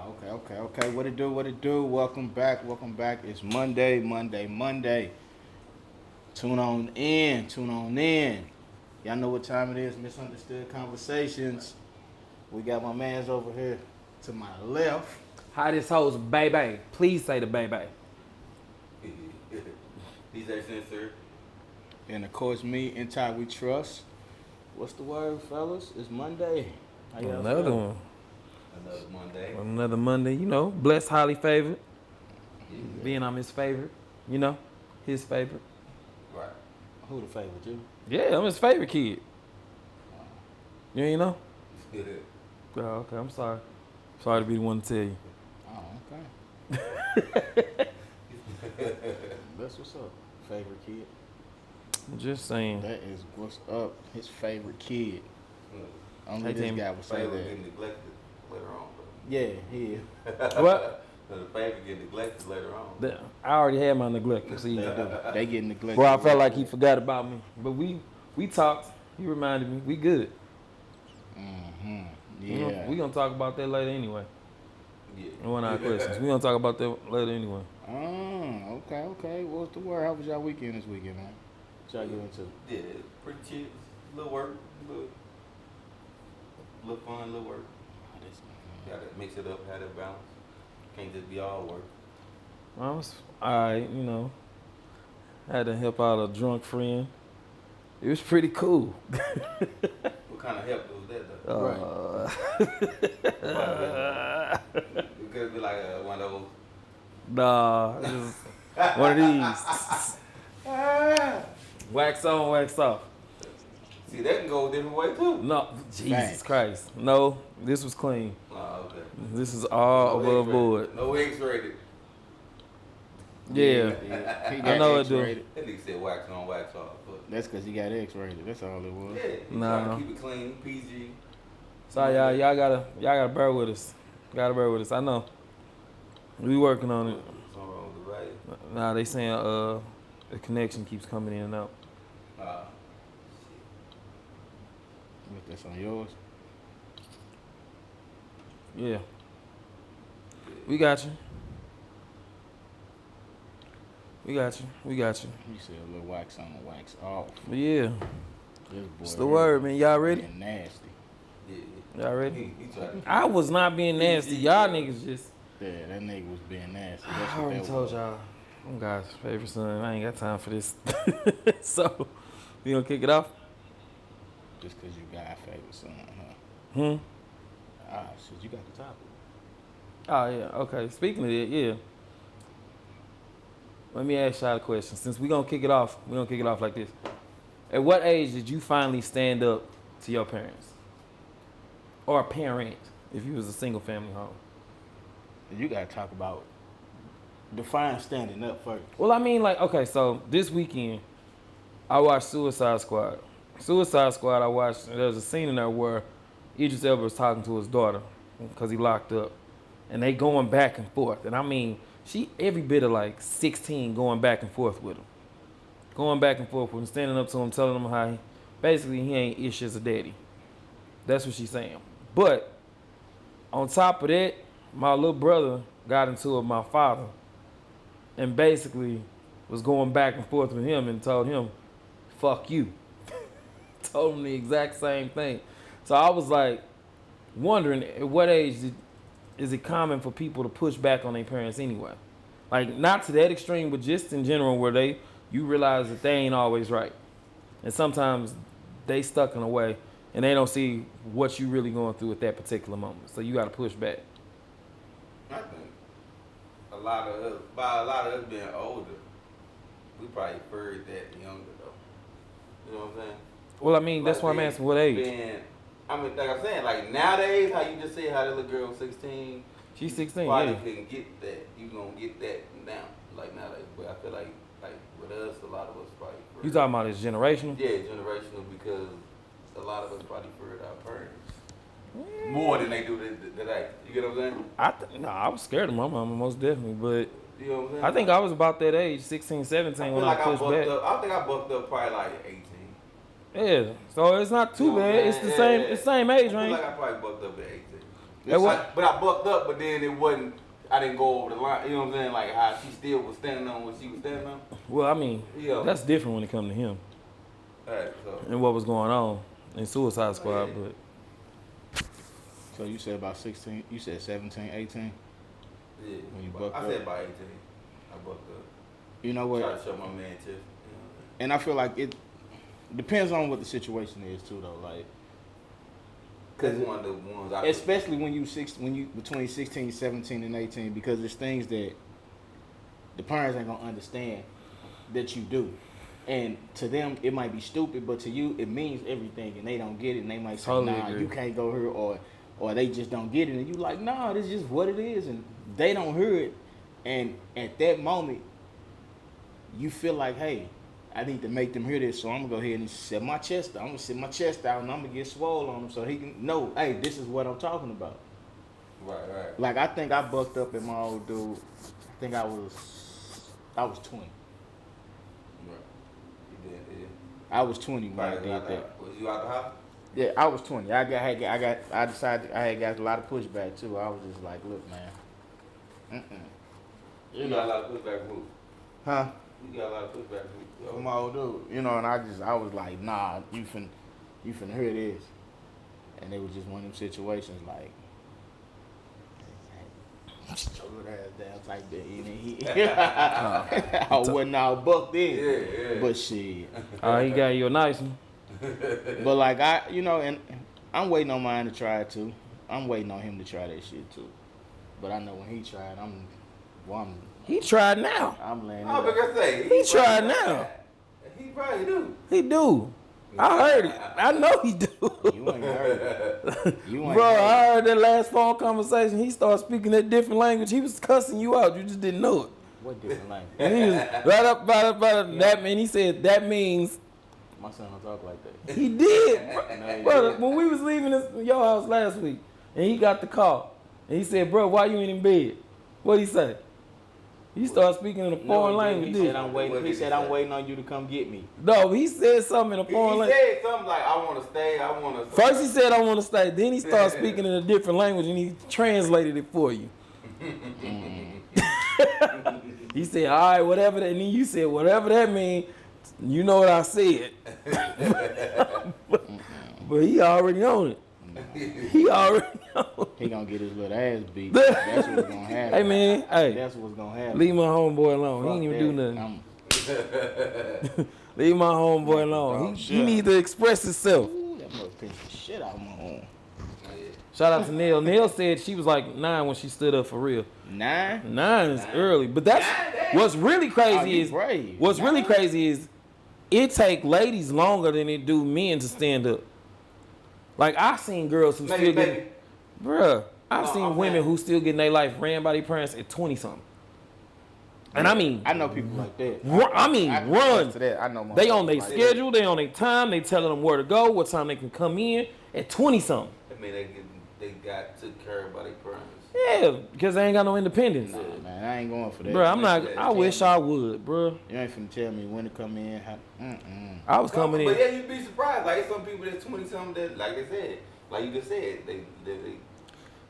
Okay. What it do? Welcome back. It's Monday. Tune on in. Y'all know what time it is. Misunderstood Conversations. We got my mans over here to my left. Hi, this host, baby. Please say the baby. These are sincere. And of course, me, in time we trust. What's the word, fellas? It's Monday. How y'all Another feel? one. Another Monday, blessed, highly favored. Yeah. Being I'm his favorite, his favorite. Right. Who the favorite, you? Yeah, I'm his favorite kid. You ain't know? Yeah. Oh, okay, I'm sorry. Sorry to be the one to tell you. Oh, okay. That's what's up. Favorite kid? I'm just saying. That is what's up. His favorite kid. Only Hey, this Tim. guy would say Favorite that. getting neglected later on. Yeah, he is. What? The favorite getting neglected later on. I already had my neglect. They See, do. They get neglected. bro, I felt like he forgot about me. But we talked. He reminded me. We good. Mm-hmm. You know, Yeah. we gonna talk about that later anyway. Yeah. One of our questions. We gonna talk about that later anyway. Oh, okay. What's the word? How was y'all weekend this weekend, man? What y'all get into? Yeah, pretty chill. Little work, little fun, little work. Oh, this Gotta mix it up, have that balance. Can't just be all work. I was alright, Had to help out a drunk friend. It was pretty cool. What kind of help was that though? It could be like one of those. Nah, just one of these. Wax on, wax off. See, that can go a different way too. No, Jesus Facts. Christ. No, this was clean. Oh, okay. This is all No above X-rated. board. No X-rated. Yeah. He I got know it do. X-rated. That nigga said wax on, wax off. But That's because he got X-rated. That's all it was. yeah, he Nah. trying to keep it clean, PG. Sorry, y'all gotta bear with us. I know. We working on it. Something wrong with the right. Nah, they saying the connection keeps coming in and out. That's on yours. Yeah. We got you. You said a little wax on, wax off. But yeah. This boy What's the word, man? Y'all ready? being nasty. Yeah. Y'all ready? He tried to I was not being nasty. Y'all niggas just. Yeah, that nigga was being nasty. That's I what already that told was. y'all. I'm God's favorite son. I ain't got time for this. So, we gonna kick it off? Just because you got a favorite son, huh? Shit, you got the topic. Oh, yeah. Okay. Speaking of that, yeah. Let me ask y'all a question. Since we gonna kick it off like this. At what age did you finally stand up to your parents? Or a parent, if you was a single family home? You got to talk about, define standing up first. Well, I mean, like, okay, so this weekend, I watched Suicide Squad. I watched, there was a scene in there where Idris Elba was talking to his daughter because he locked up. And they going back and forth. And I mean, she every bit of like 16 going back and forth with him. Going back and forth with him, standing up to him, telling him how basically he ain't ish as a daddy. That's what she's saying. But on top of that, my little brother got into it with my father and basically was going back and forth with him and told him, fuck you. Told him the exact same thing. So I was like wondering at what age is it common for people to push back on their parents anyway? Like not to that extreme, but just in general where you realize that they ain't always right. And sometimes they stuck in a way and they don't see what you really going through at that particular moment. So you got to push back. I think a lot of us being older, we probably buried that younger though. You know what I'm saying? Well, I mean, that's why I'm asking what age. Like I'm saying, like nowadays, how you just said how that little girl was 16. She's 16, probably yeah. couldn't get that. You gonna get that now, like nowadays. But I feel like with us, a lot of us probably. You talking about this generational? Yeah, generational, because a lot of us probably buried our parents more than they do today. You get what I'm saying? I was scared of my mama, most definitely. But You know what I'm saying? I think I was about that age, 16, 17, when I pushed back. I think I bucked up probably like 18. Yeah, so it's not too You know what bad. I'm It's the saying? same. Yeah. It's the same age I feel range. like I probably bucked up at 18. But I bucked up, but then it wasn't. I didn't go over the line. You know what I'm saying? Like how she still was standing on what she was standing on. Well, I mean, Yeah. that's different when it comes to him Alright, so. and what was going on in Suicide Squad. Yeah. But So you said about 16, you said 17, 18? Yeah. When you bucked I up? said about 18. I bucked up. You know Try what? to show my man too. You know And I feel like it depends on what the situation is too, though. Like, That's one of the ones I especially when you between 16, 17, and 18, because there's things that the parents ain't gonna understand that you do. And to them, it might be stupid, but to you, it means everything, and they don't get it, and they might say, Totally nah, agree. you can't go here, or they just don't get it, and you like, nah, this is just what it is, and they don't hear it, and at that moment, you feel like, hey, I need to make them hear this, so I'm gonna go ahead and set my chest out. I'm gonna sit my chest out, and I'm gonna get swole on him, so he can know, hey, this is what I'm talking about. Right. Like, I think I bucked up at my old dude. I think I was 20. Right. You did, yeah. I was 20 when I Probably did out that. the- Was you out the house? Yeah, I was 20. I decided I had got a lot of pushback too. I was just like, look, man. You got a lot of pushback from who? Huh? You got a lot of pushback from From who? my old dude. And I was like, nah, you finna hear this. And it was just one of them situations like, show that ass down type that. I wasn't all bucked in. Yeah. But shit. he got you a nice one. But like and I'm waiting on mine to try it too. I'm waiting on him to try that shit too. But I know when he tried, He tried now. I'm laying I was it up. gonna say He tried now. He probably do. He do. I heard it. I know he do. You ain't heard it. You ain't Bro, heard I heard that last phone conversation. He started speaking that different language. He was cussing you out. You just didn't know it. it. What different language? And he was right up. That man. He said that means My son don't talk like that. he did. No, he Bro, didn't. when we was leaving your house last week, and he got the call, and he said, "Bro, why you ain't in bed?" What'd he say? He started speaking in a foreign language. He Did said, I'm waiting on you to come get me. No, he said something in a He foreign language. said something like, "I want to stay. I want to." First he said, "I want to stay." Then he started speaking in a different language, and he translated it for you. He said, "All right, whatever that," and then you said, "Whatever that means." You know what I said. But he already on it. He already on it. He gonna get his little ass beat. That's what's gonna happen. Hey man, hey, That's what's gonna happen. leave my homeboy alone. He Fuck ain't even do that. nothing. Leave my homeboy alone. Oh, He shit. need to express himself. Ooh, that mother pissed the shit out of my arm. Shout out to Neil. Neil said she was like 9 when she stood up for real. 9? 9 is early, but that's what's really Oh, crazy you is brave. what's really 9? crazy is it take ladies longer than it do men to stand up. Like I seen girls who still get, bruh. I've seen women who still getting their life ran by their parents at 20 something. And I mean, I know people like that. I mean, can run. attest to that. I know They on their motherfuckers like schedule, they on their time, they telling them where to go, what time they can come in at 20 something. I mean, they got took care of by their parents. Yeah, because they ain't got no independence. that. Nah, man, I ain't going for that. Bro, I'm not. I wish I would, bro. You ain't finna tell me when to come in. I was coming But in. yeah, you'd be surprised. Like some people that's 20 something that, like they said, like you just said, they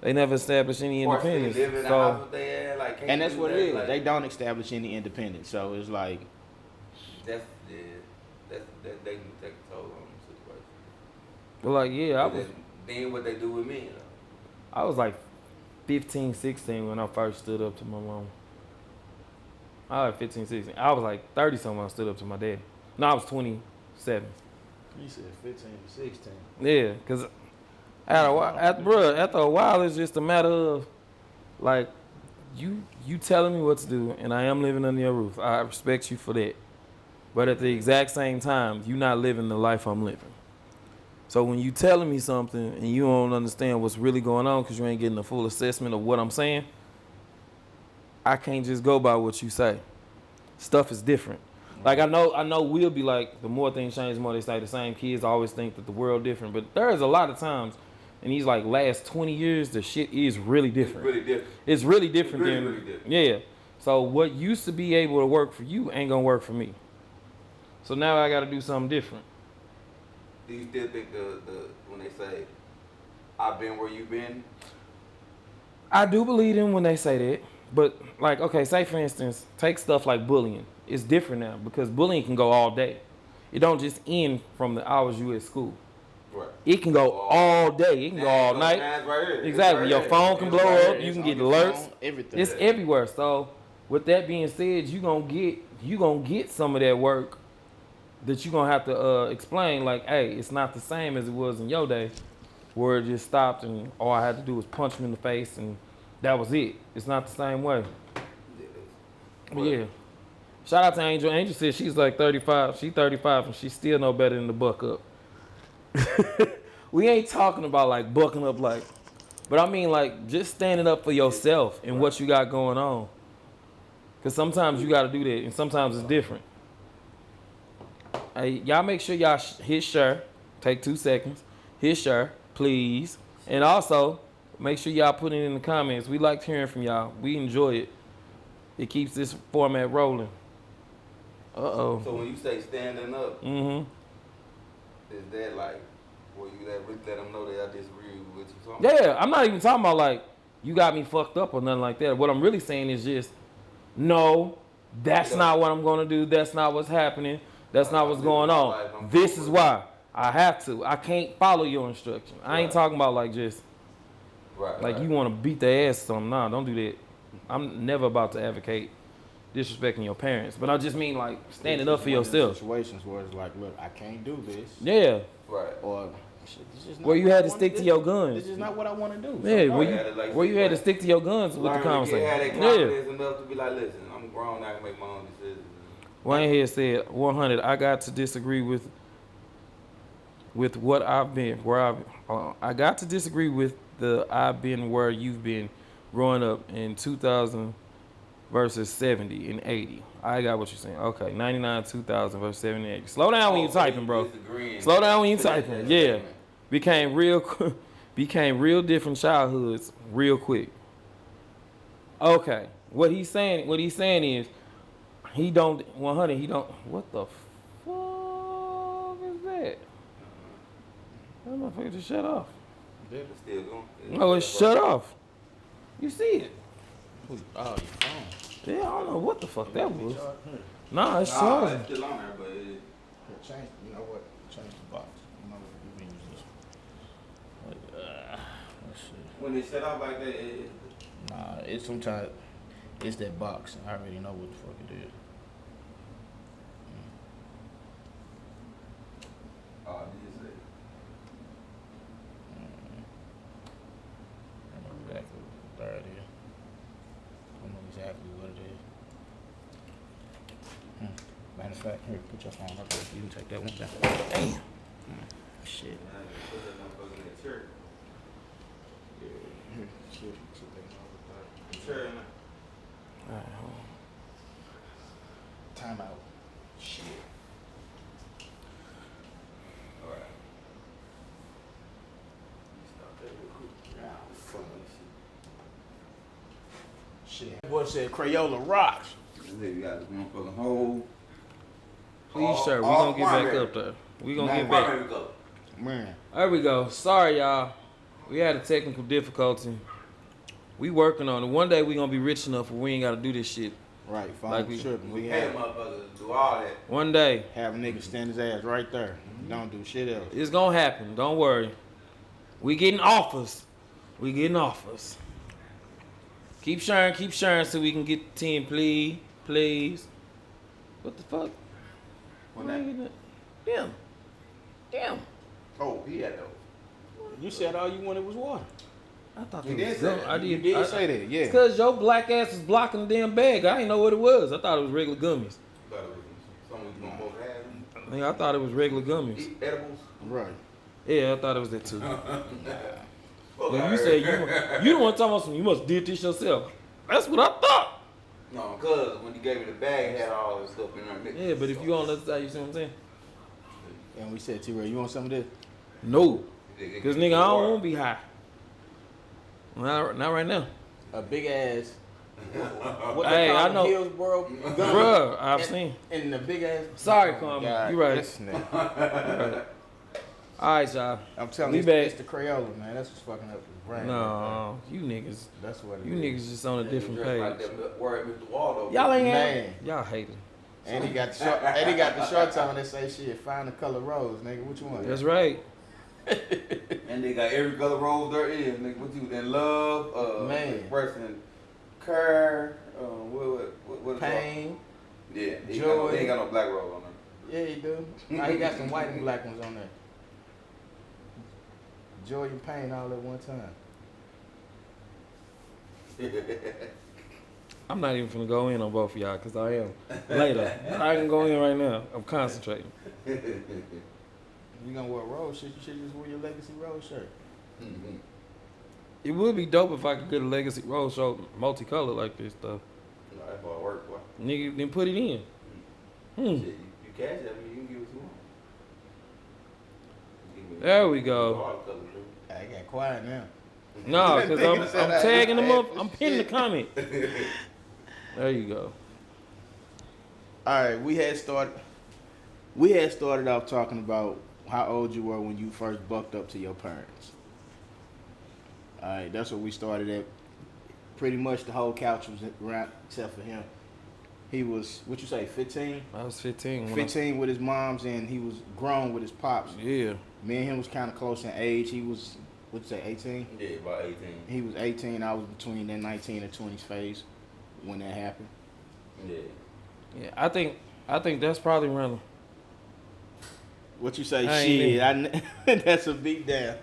They never established any partially independence. live in the So house they had, like, can't And that's do what that, it is. like, They don't establish any independence. So it's like, That's that they can take a toll on the situation. but like, yeah, I was. Then what they do with me, I was like 15, 16 when I first stood up to my mom. I was 15, 16. I was like 30 something when I stood up to my dad. No, I was 27. you said 15 to 16. Yeah, because after a while, it's just a matter of like you telling me what to do, and I am living under your roof. I respect you for that. But at the exact same time, you're not living the life I'm living. So when you telling me something and you don't understand what's really going on because you ain't getting a full assessment of what I'm saying, I can't just go by what you say. Stuff is different. Like I know we'll be like, the more things change, the more they stay the same. Kids always think that the world different, but there's a lot of times in these like last 20 years, the shit is really different. It's really different Really, than really different. yeah. So what used to be able to work for you ain't gonna work for me. So now I got to do something different. Do you still think the when they say I've been where you've been? I do believe them when they say that. But like, okay, say for instance, take stuff like bullying. It's different now because bullying can go all day. It don't just end from the hours you at school. Right. It can go all day. It can go all night. Right here. Exactly. Right Your here. phone can It's blow right up. here. You It's can on get your alerts. phone, everything. It's everywhere. So with that being said, you gonna get some of that work that you gonna have to explain. Like, hey, it's not the same as it was in your day, where it just stopped and all I had to do was punch him in the face and that was it. It's not the same way. But yeah. Shout out to Angel. Angel said she's like 35. She's 35 and she still know better than to buck up. We ain't talking about like bucking up like, but I mean like just standing up for yourself and what you got going on. Cause sometimes you gotta do that and sometimes it's different. Hey, y'all make sure y'all hit share. Take 2 seconds. Hit share, please. And also, make sure y'all put it in the comments. We like hearing from y'all. We enjoy it. It keeps this format rolling. Uh-oh. So when you say standing up, Mm-hmm. is that like, well, you let them know that I disagree with you talking about? Yeah, I'm not even talking about like, you got me fucked up or nothing like that. What I'm really saying is just, no, that's not what I'm going to do. That's not what's happening. That's not what's going on. This is why. I have to. I can't follow your instruction. I ain't talking about like just, like you want to beat their ass or something. Nah, don't do that. I'm never about to advocate disrespecting your parents. But I just mean like standing up for yourself. Situations where it's like, look, I can't do this. Yeah. Right. Or shit, this is not Where you what had I to wanna stick do. to your guns. This is not what I want to do. Yeah, So, where you had to stick to your guns with the conversation. Had that confidence enough to be like, listen, I'm grown, I can make my own decisions. Wayne here said 100. I got to disagree with what I've been I got to disagree with the I've been where you've been growing up in 2000 versus 70 and 80. I got what you're saying. Okay, 99, 2000 versus 70 and 80. Slow down when you typing, bro. Slow down when you typing. Yeah, became real different childhoods real quick. Okay, what he's saying is he don't 100. He don't. What the fuck is that? That motherfucker just shut off. It's still going. No, it's shut off. You see it? oh, your phone. Yeah, I don't know what the fuck that was. Nah, it's Nah, charging. it's still on there, but Here, change. You know what? Change the box. You know what? We can use this. Let's see. when it shut off like that, Nah, it's sometimes it's that box. I already know what the fuck it is. oh, did you say? I know exactly what there it is. I know exactly what it is. Matter of fact, here, put your phone up there. You can take that one down. Damn. Shit. Put that motherfucker in that chair. Here, shit. Sit that motherfucker. The chair in there. All right, hold on. Time out. Shit. All right. Stop that real quick. Ah, fuck this shit. Shit. That boy said Crayola rocks. You got this motherfucking hole. Please, sir. We gonna get back up there. We gonna get back. Man. There we go. Sorry, y'all. We had a technical difficulty. We working on it. One day we gonna be rich enough where we ain't gotta do this shit. Right, phone Like we- tripping. We We pay have, motherfuckers to do all that. One day have a nigga stand his ass right there. Don't do shit else. it's gonna happen. Don't worry. We getting offers. We getting offers. Keep sharing so we can get the 10, please. Please. What the fuck? When Why ain't getting it? Damn. Damn. Oh, he had those. You said all you wanted was water. I thought You it did was say gum. that. I did. You did I- say that, yeah. It's because your black ass was blocking the damn bag. I didn't know what it was. I thought it was regular gummies. Thought it was something we gonna both have. I thought it was regular gummies. Eat edibles. Right. Yeah, I thought it was that too. Fuck When out you here. said you don't want to talk about something, you must did this yourself. That's what I thought. No, cause when you gave me the bag, it had all this stuff in there mixed. Yeah, but if you on the other side, you see what I'm saying? And we said, T-Ray, you want some of this? No. Because nigga, I don't want to be high. Not right now. A big ass. What Hey, they call I them, know. Hillsboro gun. Bruh, I've seen. And the big ass. Sorry, Oh, Kwame. God, You right. this nigga. All right, y'all. I'm telling We you, back. it's the Crayola, man. That's what's fucking up. Right. No, you niggas. That's what it You is. niggas just on a different Dressed like page. that word Mr. Waldo. Y'all ain't Man. Y'all hate it. And he got the short, and he got the shorts on that say shit. Find the color rose, nigga. What you want? That's right. And they got every color rose there is. Nigga, what you in love? Man. Expressing care. What Pain. Yeah. Joy. They ain't got no black rose on there. Yeah, he do. Nah, he got some white and black ones on there. Joy and pain all at one time. I'm not even finna go in on both of y'all because I am later. I can go in right now. I'm concentrating. You gonna wear rose shit? You should just wear your legacy rose shirt. It would be dope if I could get a legacy rose show multicolored like this though. No, that's all work, boy. Nigga, then put it in. Shit, you cash that, you can give it to him. There we go. All colors, dude. I got quiet now. No, because Nigga said I'm I tagging them had up. I'm pinning the comment. There you go. All right, we had started off talking about how old you were when you first bucked up to your parents. All right, that's what we started at. Pretty much the whole couch was around except for him. He was, what you say, 15? I was 15. 15 with his moms, and he was grown with his pops. Yeah. Me and him was kind of close in age. He was, what you say, 18? Yeah, about 18. He was 18. I was between that 19 and 20s phase when that happened. Yeah. Yeah, I think that's probably around. What you say? I ain't Shit, that's a beat down.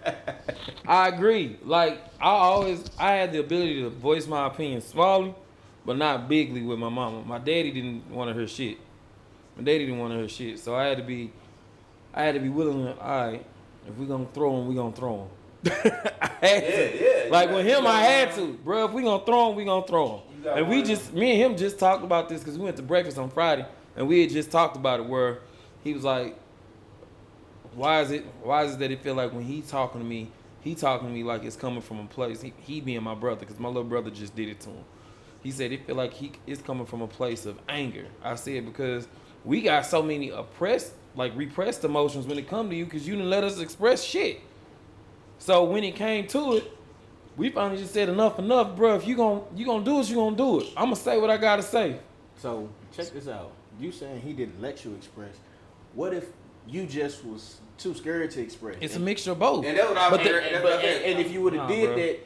I agree. Like I had the ability to voice my opinion smallly, but not bigly with my mama. My daddy didn't want to hear shit. So I had to be willing to. All right, if we gonna throw him, we gonna throw him. I had to. Yeah. Like with him, I had to, bro. If we gonna throw him, we gonna throw him. And me and him just talked about this because we went to breakfast on Friday, and we had just talked about it. Where he was like, "Why is it that it feel like when he talking to me like it's coming from a place? He being my brother, because my little brother just did it to him. He said it feel like it's coming from a place of anger. I said because we got so many repressed emotions when it come to you because you didn't let us express shit. So when it came to it, we finally just said enough, bro. If you gonna do it, you gonna do it. I'm gonna say what I gotta say. So check this out. You saying he didn't let you express? What if you just was too scared to express? It's a mixture of both. And that's what I But mean. and if you would have did bro. that,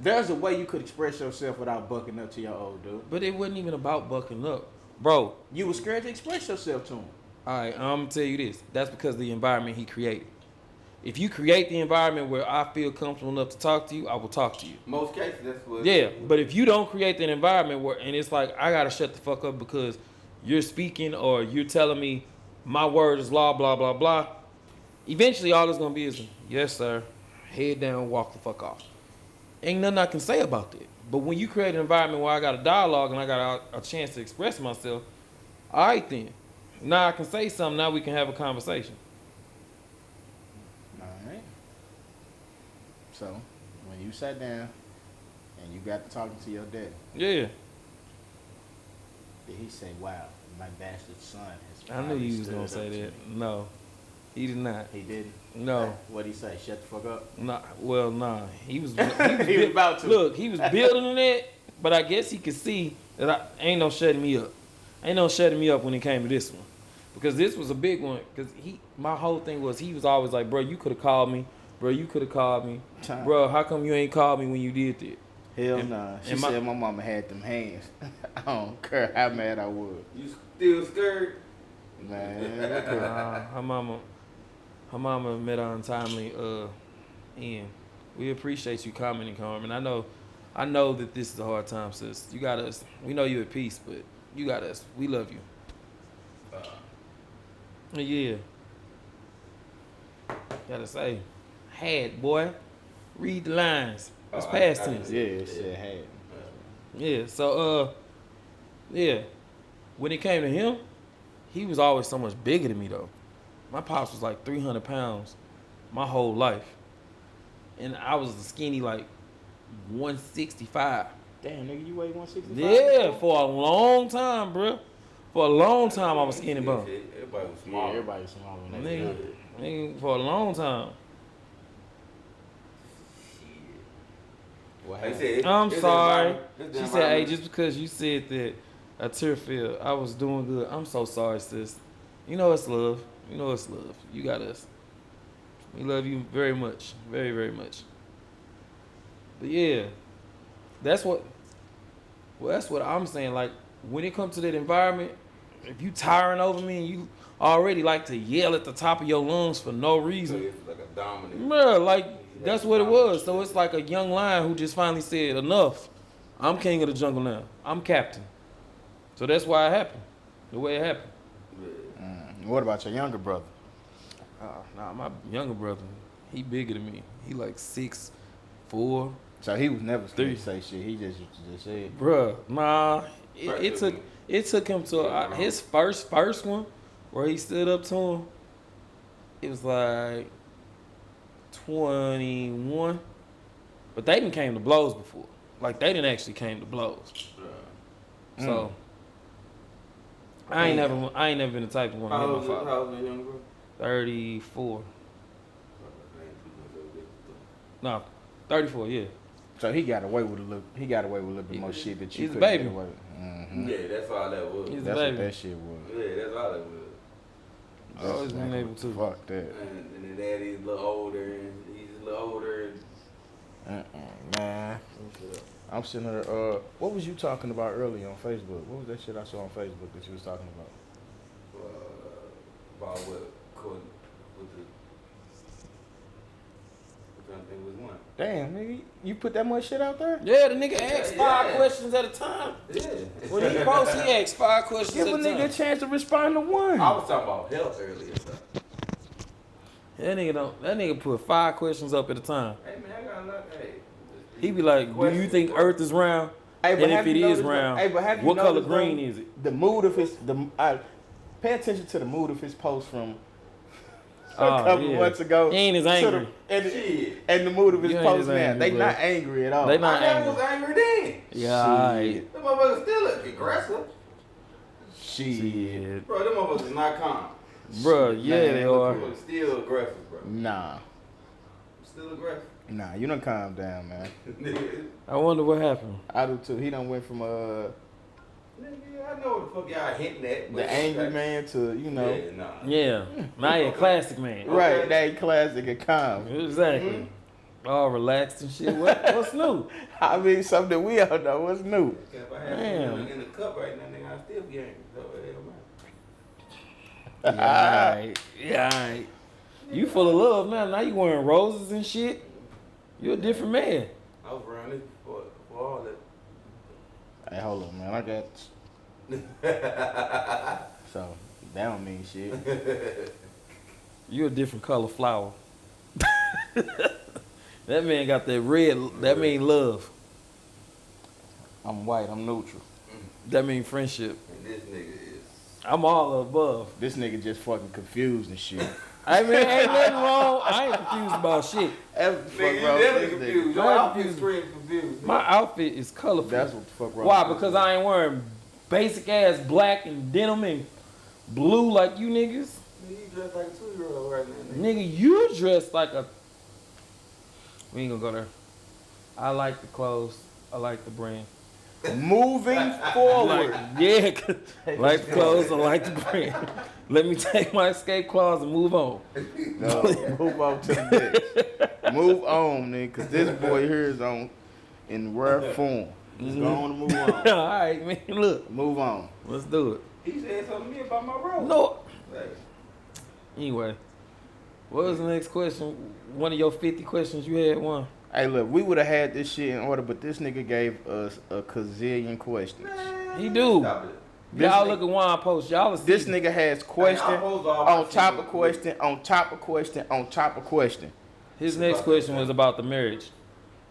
there's a way you could express yourself without bucking up to your old dude. But it wasn't even about bucking up, bro. You were scared to express yourself to him. All right, I'm gonna tell you this. That's because of the environment he created. If you create the environment where I feel comfortable enough to talk to you, I will talk to you. Most cases, that's what. Yeah, but if you don't create that environment and it's like I gotta shut the fuck up because you're speaking or you're telling me my word is blah blah blah blah, eventually all it's gonna be is yes sir, head down, walk the fuck off. Ain't nothing I can say about that. But when you create an environment where I got a dialogue and I got a chance to express myself, all right then. Now I can say something. Now we can have a conversation. All right. So when you sat down and you got to talking to your daddy, Yeah. did he say, "Wow, my bastard son has"? I knew finally you was stood gonna up say to that. me"? No, he did not. He didn't. No. What'd he say? Shut the fuck up. Nah. Well, nah. He was. He was about to. Look, he was building on that, but I guess he could see that ain't no shutting me up. Ain't no shutting me up when it came to this one, because this was a big one. Because my whole thing was he was always like, bro, you could have called me. Bro, you could have called me. Time. Bro, how come you ain't called me when you did that? Hell nah. She said my mama had them hands. I don't care how mad I was. You still scared? Man, look here. Her mama met her untimely end. We appreciate you commenting, Carmen. I know that this is a hard time, sis. You got us. We know you're at peace, but you got us. We love you. Yeah. Gotta say, had boy, read the lines. It's past tense. Yeah, it said had. Yeah. So yeah. When it came to him, he was always so much bigger than me though. My pops was like 300 pounds my whole life. And I was a skinny like 165. Damn, nigga, you weigh 165? Yeah, for a long time, bro. For a long time I was skinny bum. Everybody was Yeah, small. everybody was small when they Nigga, for a long time. What They happened? said, I'm it's the sorry. environment- it's the She said, hey, environment. just because you said that a tear fell, I was doing good. I'm so sorry, sis. You know it's love. You know it's love. You got us. We love you very much. Very, very much. But yeah, that's what I'm saying. Like, when it comes to that environment, if you towering over me and you already like to yell at the top of your lungs for no So reason, it's like a dominant. bruh, like, that's what it was. So it's like a young lion who just finally said, enough. I'm king of the jungle now. I'm captain. So that's why it happened. The way it happened. What about your younger brother? Nah, my younger brother, he bigger than me. He like 6'4". So he was never scared Three. to say shit. He just said. Bruh, nah. It took him to his first one where he stood up to him. It was like 21. But they didn't came to blows before. Like, they didn't actually came to blows. So I ain't never been the type to want to How hit my old father. is your young bro? 34. No, 34, yeah. So he got away with a little. He got away with a little bit more shit that you He's a couldn't baby. get away with. Mhm. Yeah, that's all that was. He's a That's baby. what that shit was. Yeah, that's all that was. I always been able to. Fuck that. And the daddy's a little older, and he's a little older. Man, I'm sitting there. What was you talking about earlier on Facebook? What was that shit I saw on Facebook that you was talking about? About what? With the. I'm trying to think was one. Damn, nigga, you put that much shit out there? Yeah, the nigga asked Yeah. 5 questions at a time. Yeah. When he posts, he asked 5 questions Give at a a nigga a time. chance to respond to one. I was talking about health earlier. So. That nigga put 5 questions up at a time. Hey man, I got a lot. Hey. He be like, do you think Earth is round? Hey, And if have it you is noticed round, hey, but have you what color noticed, green though, is it? The mood of his pay attention to the mood of his post from a Oh, couple yeah. months ago. He ain't as to angry. Shit. And the mood of his You ain't post as now. angry, They bro. not angry at all. They not I never angry. was angry then. Yeah, alright. Them motherfuckers still aggressive. Shit. Bro, them motherfuckers is not calm. Bruh, yeah, Man, they look are. Them motherfuckers still aggressive, bro. Nah. Still aggressive. Nah, you done calm down, man. I wonder what happened. I do too. He done went from Nigga, I know what the fuck y'all hitting at. but the angry it's man to, you know. Yeah, nah. Yeah, now he a classic man. Right, that classic and calm. Exactly. All relaxed and shit. What's new? I mean, something we all know. What's new? If I had Damn. something in the cup right now, nigga, I'd still be angry. So, it don't matter. Yeah, alright. Yeah, alright. You full of love now. Now you wearing roses and shit. You a different man. I was around this for all that. Hey, hold up, man. I got. So, that don't mean shit. You a different color flower. That man got that red. That mean love. I'm white. I'm neutral. That mean friendship. And this nigga is. I'm all above. This nigga just fucking confused and shit. I mean, ain't nothing wrong. I ain't confused about shit. Nigga, you definitely confused. Your I'm outfit confused. screams confused. My outfit is colorful. That's what the fuck wrong. Why? with Because I ain't wearing basic ass black and denim and blue like you niggas. You dress like a 2-year-old right now, nigga. Nigga, you dressed like a. We ain't gonna go there. I like the clothes. I like the brand. Moving forward. Yeah, like the clothes. I like the brand. Let me take my escape clause and move on. No, move on to the next. Move on, nigga, because this boy here is on in rare form. Just go on and move on. All right, man. Look, Move on. let's do it. He said something to me about my robe. No. Like, Anyway, what was the next question? One of your 50 questions you had one. Hey, look, we would have had this shit in order, but this nigga gave us a gazillion questions. He do. stop it. Y'all look at Juan post. Y'all see. This nigga has question Hey, I post all my on top shit of question on top of question on top of question. His next question was about the marriage,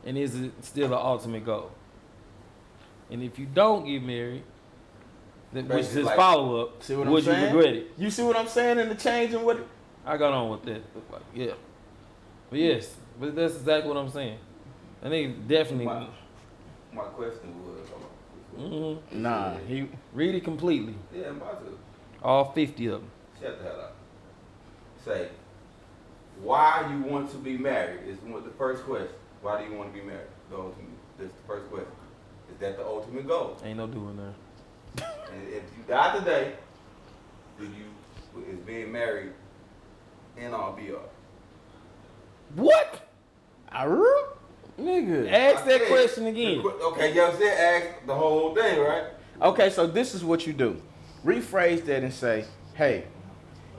and is it still the ultimate goal? And if you don't get married, then, which is Basically, his like, follow up, See what I'm would you saying? regret it? You see what I'm saying in the change and what? I got on with that. Like, yeah, but yes, but that's exactly what I'm saying. I think definitely My question was. Nah, he read it completely, Yeah, I'm about to. all 50 of them. Shut the hell up. Say, why you want to be married is the first question. Why do you want to be married? Go to me. This is the first question. Is that the ultimate goal? Ain't no doing that. And if you die today, is being married end all be all? What? Nigga. Ask that question again. Okay, y'all said ask the whole thing, right? Okay, so this is what you do. Rephrase that and say, hey,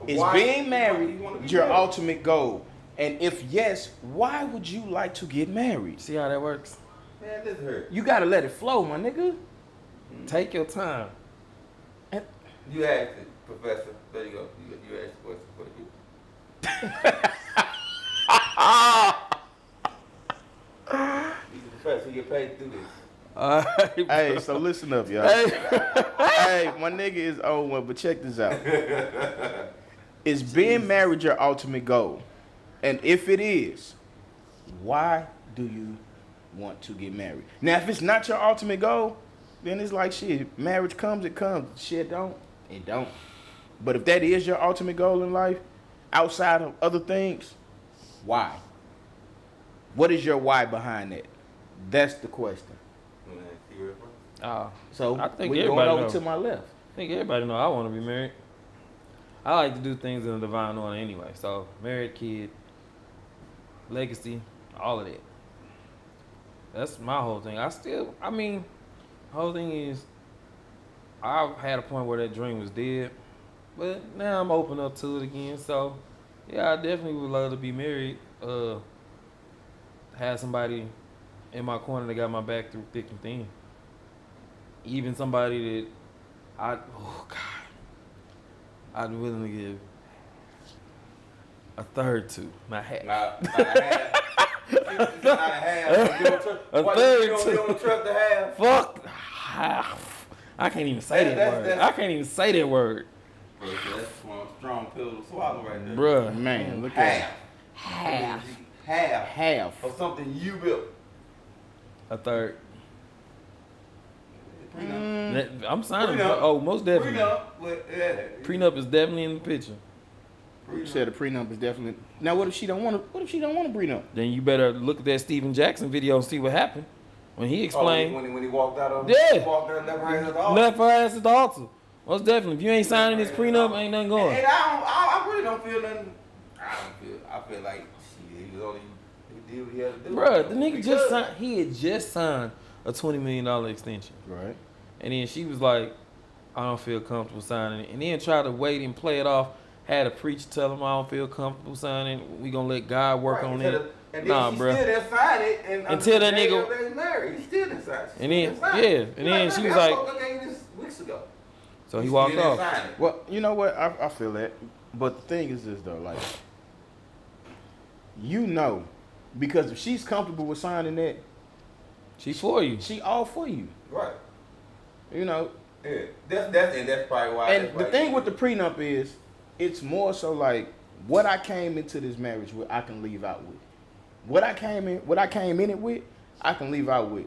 is Why being you married wanna be your married? ultimate goal? And if yes, why would you like to get married? See how that works? Man, this hurt. You gotta let it flow, my nigga. Take your time. You asked it, Professor. There you go. You asked the question for you. He's a professor. He get paid to do this. Hey, so listen up, y'all. Hey, my nigga is old one, but check this out. Is being married your ultimate goal? And if it is, why do you want to get married? Now, if it's not your ultimate goal, then it's like shit. Marriage comes, it comes. Shit don't, it don't. But if that is your ultimate goal in life, outside of other things, why? What is your why behind that? That's the question. So I think we're going everybody over know. to my left. I think everybody know I want to be married. I like to do things in a divine order anyway. So married, kid, legacy, all of that. That's my whole thing. The whole thing is, I've had a point where that dream was dead, but now I'm open up to it again. So yeah, I definitely would love to be married. Have somebody in my corner that got my back through thick and thin. Even somebody that I'd willing to give a third to, not half. Not a half. It's not a half. A Why third you to. don't trust the half? Fuck half. I can't even say that word. That's- I can't even say that word. Bro, that's one strong pill to swallow right there. Bruh. Man, look at Half. half. Of something you built. A third. Prenup. I'm signing. Prenup. Oh, most definitely. Prenup. Prenup is definitely in the picture. You said a prenup is definitely. Now, what if she don't want to? What if she don't want to prenup? Then you better look at that Steven Jackson video and see what happened when he explained. When he walked out of Yeah. he walked out left hand at all. Left her ass at the altar. Most definitely. If you ain't signing this prenup, ain't nothing going. And I really don't feel nothing. I feel like shit, he did what he had to do. Bruh, the nigga He just good. signed. He had just signed a $20 million extension. Right. And then she was like, I don't feel comfortable signing it. And then tried to wait and play it off. Had a preacher tell him I don't feel comfortable signing. We gonna let God work on it. And then Nah, she bruh. still didn't sign it. And Until that nigga- they married. He still didn't sign it. And then- and then she was I like- spoke to this weeks ago. So he walked still didn't off. sign it. Well, you know what? I feel that. But the thing is this though, like, because if she's comfortable with signing that, She for you. she all for you. Right. You know. Yeah. That's probably why. And the thing with the prenup is, it's more so like what I came into this marriage with, I can leave out with. What I came in it with, I can leave out with.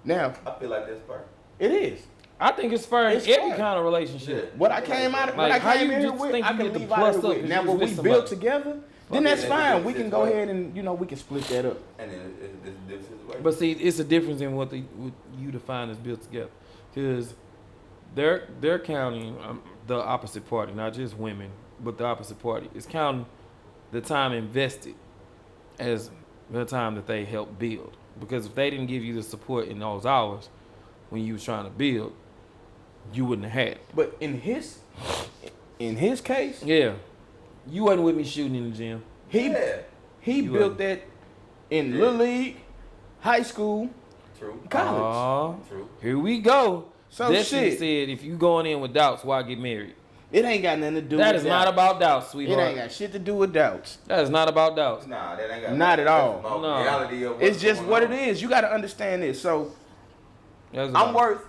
Now, I feel like that's part. it is. I think it's fair in It's every fair. kind of relationship. What I came out of, what I Like, how came you in here just with, think I you can get to leave out plus of up with. if Now, you when we with build somebody? together, then that's Yeah, fine. We it's can go right. ahead and we can split that up. And then it's a different situation. But see, it's a difference in what you define as built together. Because they're counting the opposite party, not just women, but the opposite party. Is counting the time invested as the time that they helped build. Because if they didn't give you the support in those hours when you was trying to build, you wouldn't have had it. But in his case, Yeah. You wasn't with me shooting in the gym. he You built wasn't. that in Yeah. little league, high school, True. college. True. Here we go. So Destiny shit. said, if you going in with doubts, why get married? It ain't got nothing to do That with is not about doubts, It sweetheart. ain't got shit to do with doubts. That is not about doubts. Nah, that ain't got Not at all. That's about No. reality of It's what's just going what on. it is. You got to understand this. So That's I about-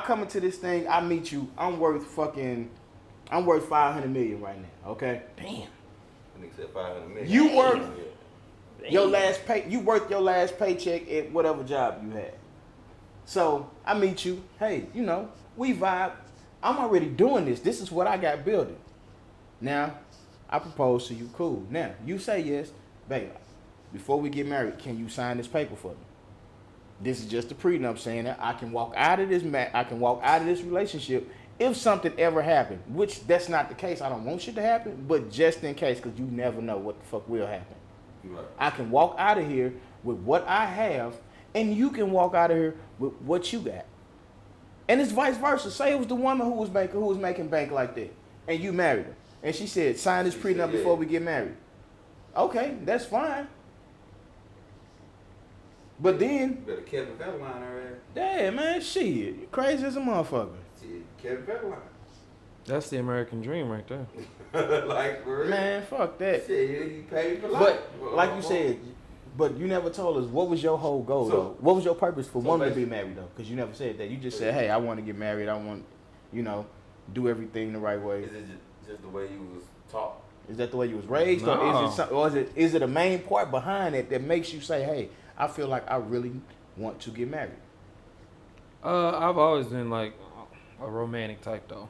come into this thing, I meet you, I'm worth 500 million right now, okay? Damn. Nigga said 500 million. You work Yeah. you worth your last paycheck at whatever job you had. So I meet you, hey, we vibe. I'm already doing this. This is what I got building. Now, I propose to you, cool. Now, you say yes, babe, before we get married, can you sign this paper for me? This is just a prenup saying that I can walk out of this I can walk out of this relationship if something ever happened, which that's not the case. I don't want shit to happen, but just in case, because you never know what the fuck will happen. Right. I can walk out of here with what I have, and you can walk out of here with what you got. And it's vice versa. Say it was the woman who was making bank like that, and you married her, and she said, "Sign this prenup before we get married." Okay, that's fine. But then, Better Kevin Federline her ass. damn man, shit, you crazy as a motherfucker. Shit, Kevin Federline. That's the American dream right there. Like, for real. Man, fuck that. Shit, he paid for life. But like you said, but you never told us what was your whole goal though. What was your purpose for wanting to be married though? Because you never said that. You just said, "Hey, I want to get married. I want, do everything the right way." Is it just the way you was taught? Is that the way you was raised, No. or is it a main part behind it that makes you say, "Hey, I feel like I really want to get married"? I've always been like a romantic type though.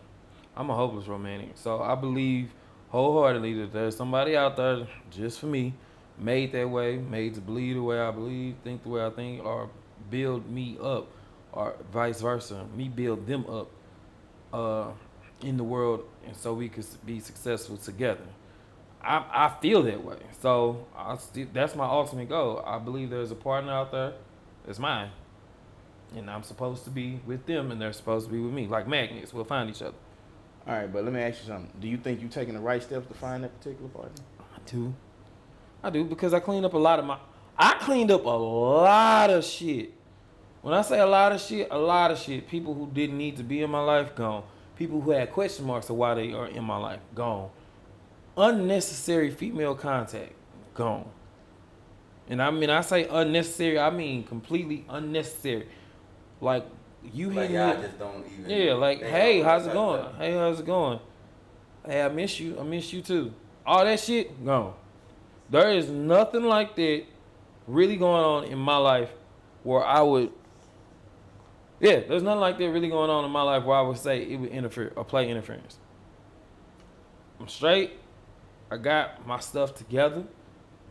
I'm a hopeless romantic, so I believe wholeheartedly that there's somebody out there just for me, made that way, made to believe the way I believe, think the way I think, or build me up, or vice versa, me build them up in the world, and so we could be successful together. I feel that way, so that's my ultimate goal. I believe there's a partner out there that's mine, and I'm supposed to be with them, and they're supposed to be with me, like magnets. We'll find each other. All right, but let me ask you something. Do you think you're taking the right steps to find that particular partner? I do because I cleaned up a lot of shit. When I say a lot of shit. People who didn't need to be in my life, gone. People who had question marks of why they are in my life, gone. Unnecessary female contact, gone. And I say unnecessary, I mean completely unnecessary. Like, you Like, hitting y'all me. just don't even. Yeah, like, hey, how's it going? Hey, how's it going? Hey, I miss you. I miss you too. All that shit, gone. There is nothing like that really going on in my life where I would. Yeah, there's nothing like that really going on in my life where I would say it would interfere or play interference. I'm straight. I got my stuff together.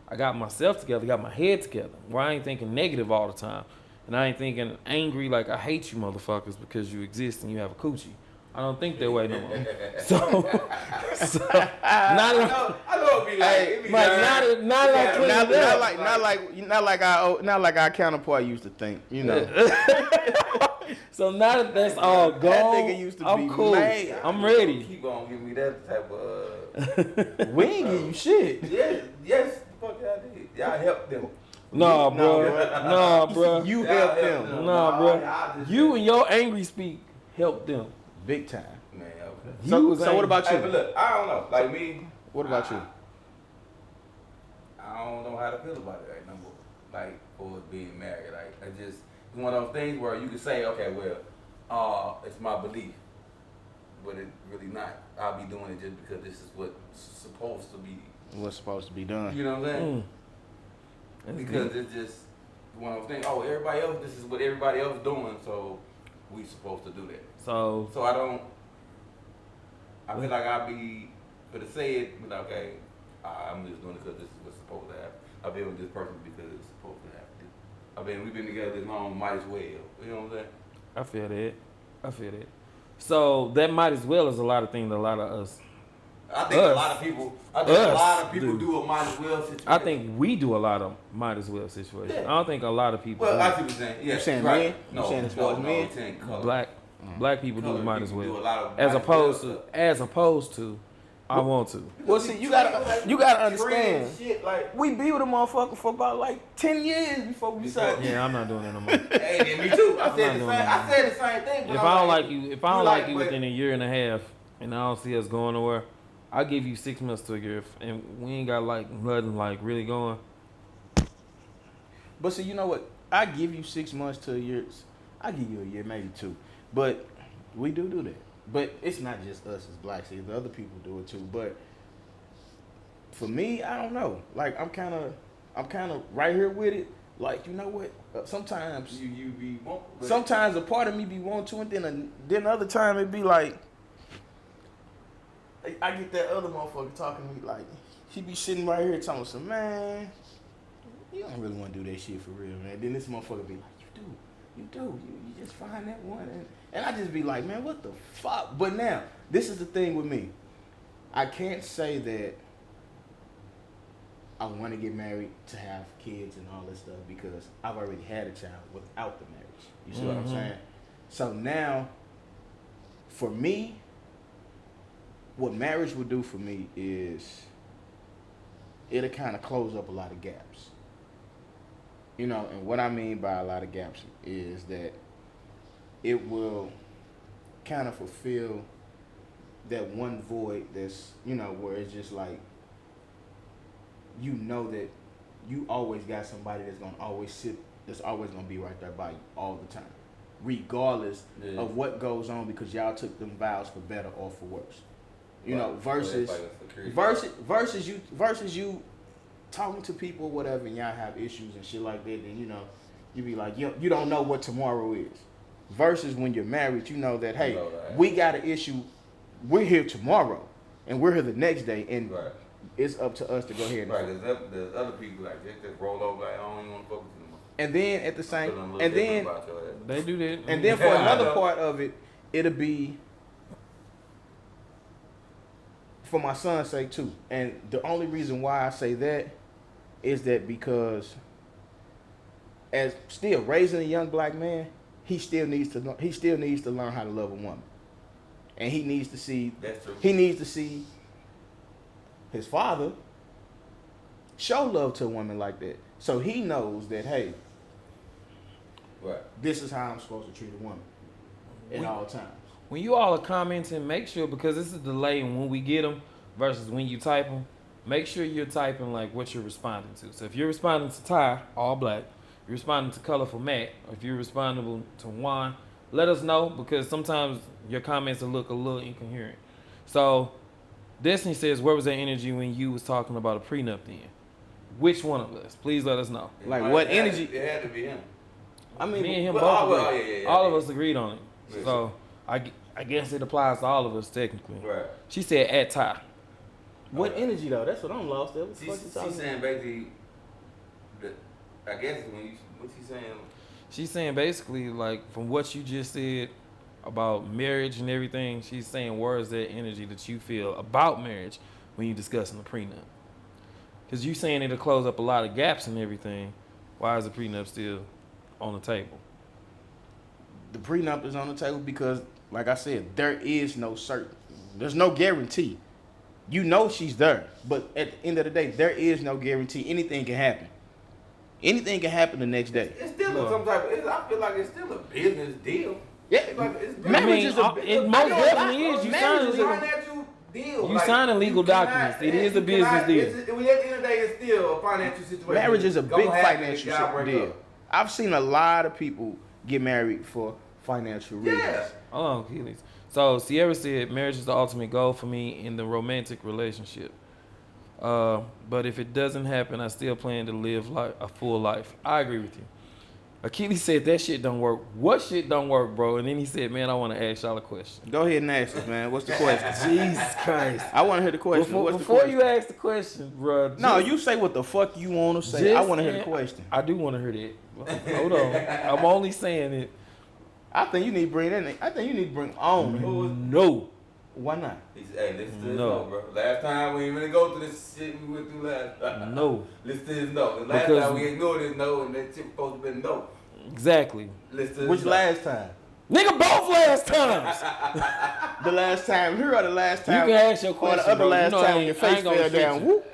I got myself together. Got my head together. Where I ain't thinking negative all the time. And I ain't thinking angry like I hate you motherfuckers because you exist and you have a coochie. I don't think that way no more. So I know it'd be like, not like our counterpart used to think, So now that that's all gone, That nigga used to I'm be cool. mad. I'm ready. Keep on giving me that type of. We ain't give you shit. Yes, the fuck y'all did. Y'all helped them. Nah, bro. You Y'all helped them. Nah, bro. y'all just- You and your angry speak helped them. Big time. Man, okay. You So was what angry. about Hey, you? but look, I don't know. Like me. What about you? I don't know how to feel about it right now. Like, for being married. Like, I just, it's one of those things where you can say, okay, well, it's my belief. But it really not. I'll be doing it just because this is what's supposed to be. What's supposed to be done? You know what I'm saying? That's Because deep. it's just one of those things. Oh, everybody else, this is what everybody else doing, so we supposed to do that. So So I feel like I'll be, for the say it, but okay, I'm just doing it because this is what's supposed to happen. I've been with this person because it's supposed to happen. We've been together this long, might as well. You know what I'm saying? I feel that. So that might as well as a lot of things that a lot of us. I think a lot of people do a might as well situation. I think we do a lot of might as well situations. Yeah. I don't think a lot of people Well, do. I see what you're saying. Yeah, You saying right. men? You saying as far as men? I'm saying color. Black people do Colored might as people do well. a lot of As might opposed to I want to. Well, see, you gotta understand. Shit, like, We be with a motherfucker for about like 10 years before we decided. Yeah, I'm not doing that no more. hey, then me too. I not said doing the same thing. But If I don't like you within a year and a half, and I don't see us going nowhere, I'll give you 6 months to a year, and we ain't got like nothing like really going. But see, you know what? I give you 6 months to a year. I give you a year, maybe 2. But we do that. But it's not just us as blacks either. Other people do it too. But for me, I don't know. Like I'm kind of right here with it. Like, you know what? Sometimes you be sometimes a part of me be want to, and then other time it be like I get that other motherfucker talking to me like he be sitting right here telling me, man, you don't really want to do that shit for real, man. Then this motherfucker be like, you You do. You just find that one. And I just be like, man, what the fuck? But now, this is the thing with me. I can't say that I want to get married to have kids and all this stuff because I've already had a child without the marriage. You see what I'm saying? So now, for me, what marriage would do for me is it'll kind of close up a lot of gaps. You know, and what I mean by a lot of gaps is that it will kind of fulfill that one void that's, you know, where it's just like, you know that you always got somebody that's going to always sit, that's always going to be right there by you all the time, regardless of what goes on, because y'all took them vows for better or for worse. You know, versus you talking to people or whatever, and y'all have issues and shit like that, then, you know, you be like, you don't know what tomorrow is. Versus when you're married, you know that, hey, we got an issue, we're here tomorrow, and we're here the next day, and it's up to us to go ahead and there's other people like that roll over like, I don't even want to fuck with you anymore. And then at the same, and then they do that. And then for another part of it, it'll be for my son's sake too. And the only reason why I say that is that because as still raising a young black man, he still needs to learn how to love a woman. And he needs to see his father show love to a woman like that. So he knows that, hey, this is how I'm supposed to treat a woman at all times. When you all are commenting, make sure, because this is delay when we get them versus when you type them, make sure you're typing like what you're responding to. So if you're responding to Ty, all black, you're responding to Colorful Matt, or if you're responding to Juan, let us know, because sometimes your comments will look a little incoherent. So Destiny says, where was that energy when you was talking about a prenup then? Which one of us? Please let us know. Like what energy? It had to be him. I mean, me and him both agreed. All of us agreed on it. So I guess it applies to all of us technically. Right. She said at Ty. What energy though? That's what I'm lost at. She's saying basically, I guess what's she saying? She's saying basically, like, from what you just said about marriage and everything, she's saying, where is that energy that you feel about marriage when you're discussing the prenup? Because you saying it'll close up a lot of gaps and everything. Why is the prenup still on the table? The prenup is on the table because, like I said, there's no guarantee. You know she's there, but at the end of the day, there is no guarantee. Anything can happen. Anything can happen the next day. It's still some type of, I feel like it's still a business deal. Yeah, marriage is it most definitely is. You sign a financial deal. You signing legal documents. It is a business deal. At the end of the day, it's still a financial situation. Marriage is a big financial deal. I've seen a lot of people get married for financial reasons. Yeah. Hold on, Keeley. So Sierra said, marriage is the ultimate goal for me in the romantic relationship. But if it doesn't happen, I still plan to live a full life. I agree with you. Achilles said that shit don't work. What shit don't work, bro? And then he said, man, I want to ask y'all a question. Go ahead and ask it, man. What's the question? Jesus Christ. I want to hear the question. Before you ask the question, bro. No, you say what the fuck you want to say. I want to hear the question. I do want to hear that. Hold on. I'm only saying it. I think you need to bring that in. I think you need to bring on. No. Why not? He said, hey, listen to this no, bro. Last time we didn't really go through this shit we went through last time. No. Listen to this no. The last time we ignored this no, and that shit supposed to be no. Exactly. Listen to this Which last time? Nigga, both last times. The last time. Here are the last time. You can ask your question, or the other bro. last time when your face fell down. Whoop.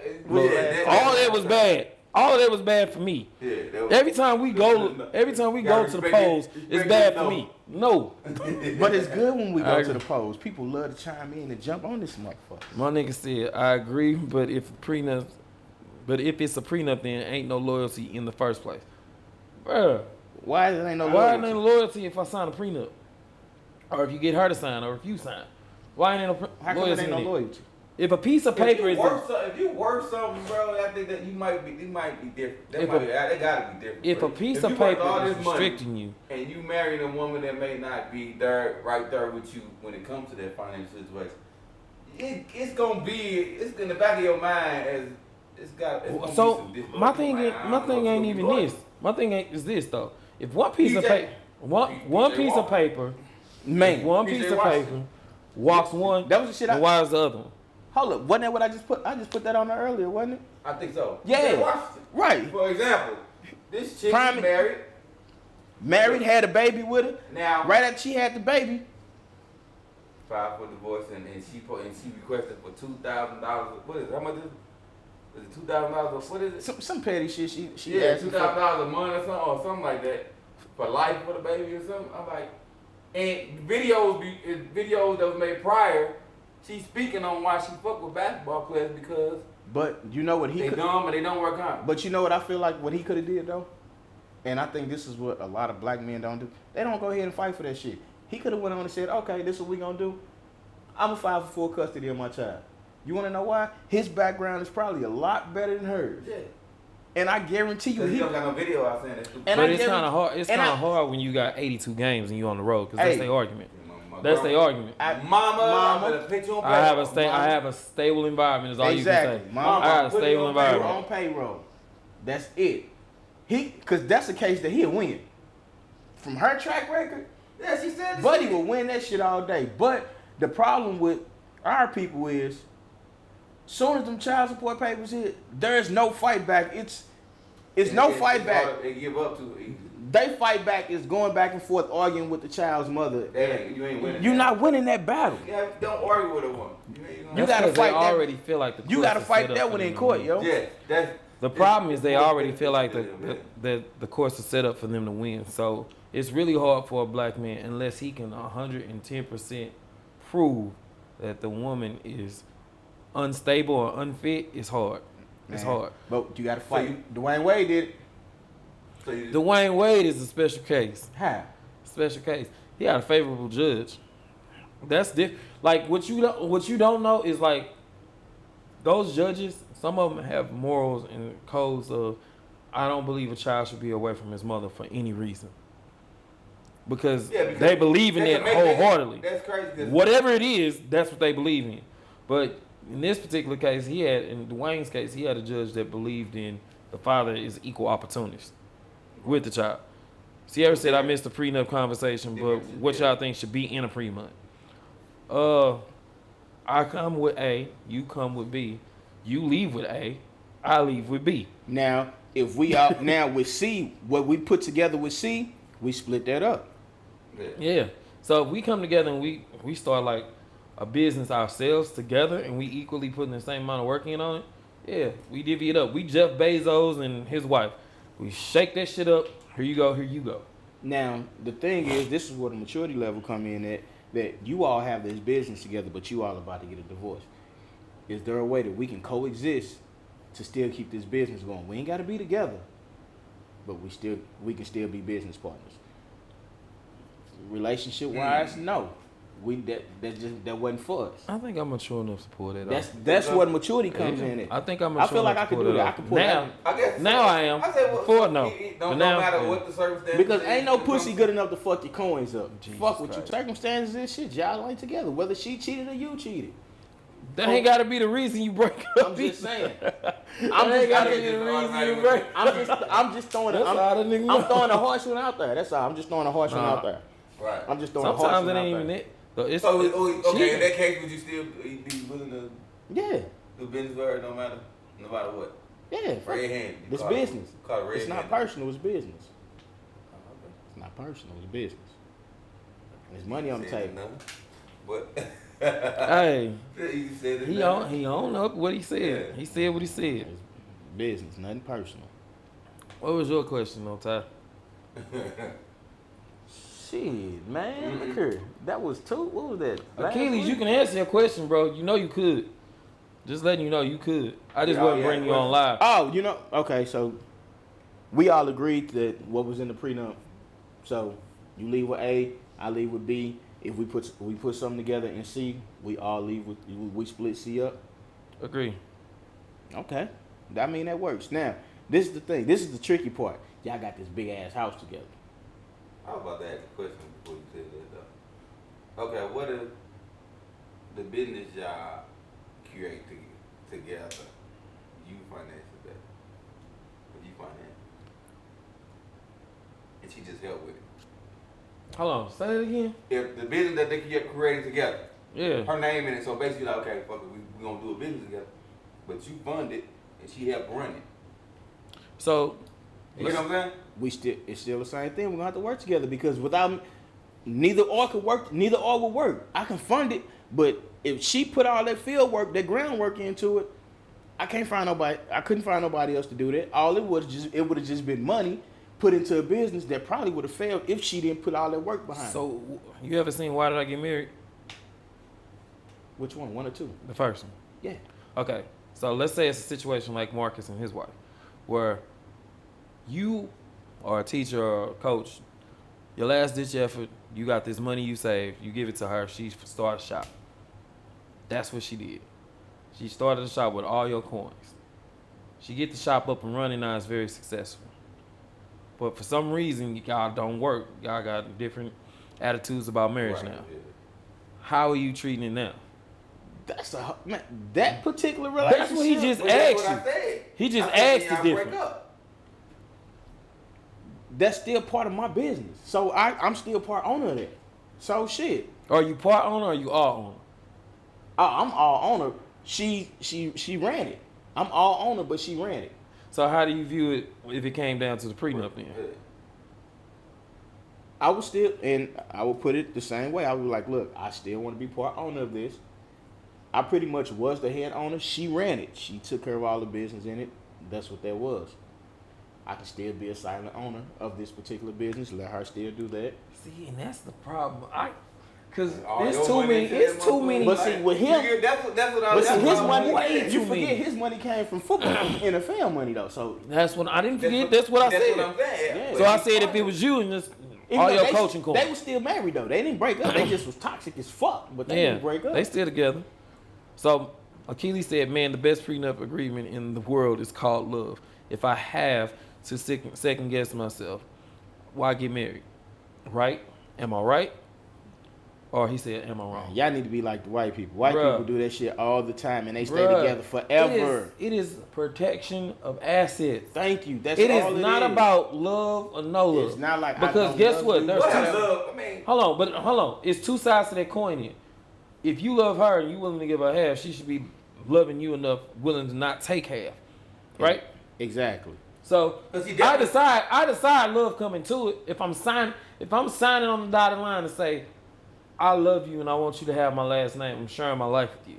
All that was bad. All that was bad for me. Yeah, every time we go to the polls, it's bad for me. No. But it's good when we go to the polls. People love to chime in and jump on this motherfucker. My nigga said, I agree, but if it's a prenup, then ain't no loyalty in the first place. Bruh. Why ain't no loyalty? Why ain't no loyalty if I sign a prenup? Or if you get her to sign, or if you sign? Why ain't no How come loyalty? Ain't no loyalty? If a piece of paper if you work something, bro, I think that you might be different. They gotta be different. If a piece of paper is restricting you, and you marrying a woman that may not be right there with you when it comes to that financial situation, it's gonna be in the back of your mind as it's got. So my thing ain't even this. My thing is this though. if one piece of PJ. paper, one piece of paper, Man, one PJ piece of Washington. paper walks one, that was the shit and why is the other one? hold up, wasn't that what I just put? I just put that on there earlier, wasn't it? I think so. Yeah. PJ Washington. Right. For example, this chick Prime- is married. Married, had a baby with her. Now, Right after she had the baby, filed for divorce and she requested for $2,000. What is it? How much is it? Is it $2,000? What is it? some petty shit she Yeah, asked me for. $2,000 a month or something like that for life for the baby or something. I'm like, and videos that was made prior, she's speaking on why she fuck with basketball players because But you know what he they could, dumb and they don't work hard. but you know what I feel like what he could have did though? And I think this is what a lot of black men don't do. They don't go ahead and fight for that shit. He could have went on and said, okay, this is what we gonna do. I'm gonna file for full custody of my child. You wanna know why? His background is probably a lot better than hers. Yeah. And I guarantee you, He don't got no video out saying that. And But I it's guarantee- kind of hard. It's and kind I- of hard when you got 82 games and you on the road because that's Hey. their argument. My That's grandma- their argument. Mama, I'm gonna put you on I have payroll. a stable environment. Is all Exactly. you can say. Mama, I got a put you stable on You're environment. on payroll. That's it. Cause that's a case that he'll win. From her track record, Yeah, she said. Buddy will win that shit all day. But the problem with our people is, soon as them child support papers hit, there is no fight back. It's no fight back. They give up to it. They fight back is going back and forth arguing with the child's mother. You ain't winning. You're not winning that battle. Yeah, don't argue with a woman. You That's gotta 'cause fight they that- already feel like the You courts gotta are fight set up that for one them in to court, win. yo. Yeah, that's The problem is they already feel like the courts are set up for them to win. So it's really hard for a black man unless he can 110% prove that the woman is unstable or unfit. It's hard. It's Man. hard. But you gotta fight. Dwayne Wade did it. so you, Dwayne Wade is a special case. How? Special case. He had a favorable judge. That's different. Like what you don't know is like those judges. Some of them have morals and codes of I don't believe a child should be away from his mother for any reason. Because they believe in it wholeheartedly. That's crazy. 'Cause Whatever it is, that's what they believe in. But in this particular case, in Dwayne's case, he had a judge that believed in the father is equal opportunist with the child. Sierra said I missed the prenup conversation, but what y'all think should be in a prenup? I come with A, you come with B. You leave with A, I leave with B. Now, if we out now with C, what we put together with C, we split that up. Yeah. So if we come together and we start like a business ourselves together and we equally putting the same amount of work in on it, yeah, we divvy it up. We Jeff Bezos and his wife. We shake that shit up. Here you go, here you go. Now, the thing is, this is where the maturity level come in at, that you all have this business together, but you all about to get a divorce. Is there a way that we can coexist to still keep this business going? We ain't got to be together, but we can still be business partners. Relationship wise, no. That wasn't for us. I think I'm mature enough to pull that off. That's what maturity comes in at. I think I'm mature I feel like enough I to could pull do that that. I off. could pull now, that. I guess now I am. I said, well, Before, no. Don't But no now, matter yeah. what the circumstances. Because ain't no is, pussy good enough to fuck your coins up. Jesus Fuck with you. Christ. Circumstances and shit. Y'all ain't together. Whether she cheated or you cheated. That ain't got to be the reason you break up. I'm just saying. I'm just got to be just the reason you automatically- break I'm just throwing That's all the nigga I'm know. throwing a harsh one out there. That's all. I'm just throwing a harsh one Nah. out there. Right. I'm just throwing a harsh Sometimes one it out ain't there. even it. So it's, So, it's okay, cheating. in that case, would you still be willing to Yeah. do business with her no matter what? Yeah. fuck Red it. hand. You It's call it- business. Call it red It's not hand. personal. It's business. It's not personal. It's business. There's money on the Said table. nothing. But Hey, you said it. he owned up what he said. Yeah. He said what he said. It's business. Nothing personal. What was your question, though, Ty? Shit, man. Look here. That was two. What was that? Last Achilles, week? you can answer your question, bro. You know you could. Just letting you know you could. I just Yeah, wasn't yeah, bringing you on live. Oh, you know, okay, so we all agreed that what was in the prenup. So you leave with A, I leave with B. If we put something together in C, we all leave with we split C up. Agree. Okay, I mean that works. Now this is the thing. This is the tricky part. Y'all got this big ass house together. I was about to ask a question before you said that though. Okay, what if the business y'all create together, you finance it better? Would you finance? And and she just helped with it. Hold on, say it again. If the business that they get created together, Yeah. her name in it, so basically like, okay, fuck it, we gonna do a business together. But you fund it and she helped run it. So, You know what I'm saying? It's still the same thing. We're gonna have to work together because without neither or will work. I can fund it, but if she put all that field work, that groundwork into it, I couldn't find nobody else to do that. All it would have just been money put into a business that probably would have failed if she didn't put all that work behind it. so you ever seen Why Did I Get Married? Which one? One or two? The first one. Yeah. Okay. So let's say it's a situation like Marcus and his wife, where you are a teacher or a coach, your last ditch effort, you got this money you saved, you give it to her, she started a shop. That's what she did. She started a shop with all your coins. She get the shop up and running now, it's very successful. But for some reason, y'all don't work. Y'all got different attitudes about marriage Right, now. yeah. How are you treating it now? That particular relationship. That's what he just Well, that's asked what you. I said. He just I said, asked y'all it break different. up. That's still part of my business. So I'm still part owner of that. So shit. Are you part owner or are you all owner? I'm all owner. She ran it. I'm all owner, but she ran it. So how do you view it if it came down to the prenup then? Yeah. I would put it the same way. I was like, look, I still want to be part owner of this. I pretty much was the head owner. She ran it. She took care of all the business in it. That's what that was. I can still be a silent owner of this particular business. Let her still do that. See, and that's the problem. Cause All it's your too money many. into It's that too motherfucker. many. But see, with him, That's what I but was. see, his money, way you too forget many. his money came from football, from NFL money though. So That's what I didn't forget. That's what I That's said. what I'm saying. Yeah. So I said if it was you and just even all though your they, coaching coins. they were still married though. They didn't break up. They just was toxic as fuck, but they didn't break up. They still together. So Achilles said, "Man, the best prenup agreement in the world is called love. If I have to second guess myself, why get married? Right? Am I right?" Or he said, "Am I wrong?" Y'all need to be like the white people. White Bruh. people do that shit all the time, and they stay Bruh, together forever. It is protection of assets. Thank you. That's It all is it not is. about love or no love. It's not like I because don't guess love what? you. There's What two. is love? I mean, Hold on. It's two sides to that coin here. If you love her and you willing to give her half, she should be loving you enough, willing to not take half, right? Exactly. So But see, I that- decide love coming to it. If I'm signing on the dotted line to say, I love you and I want you to have my last name, I'm sharing my life with you.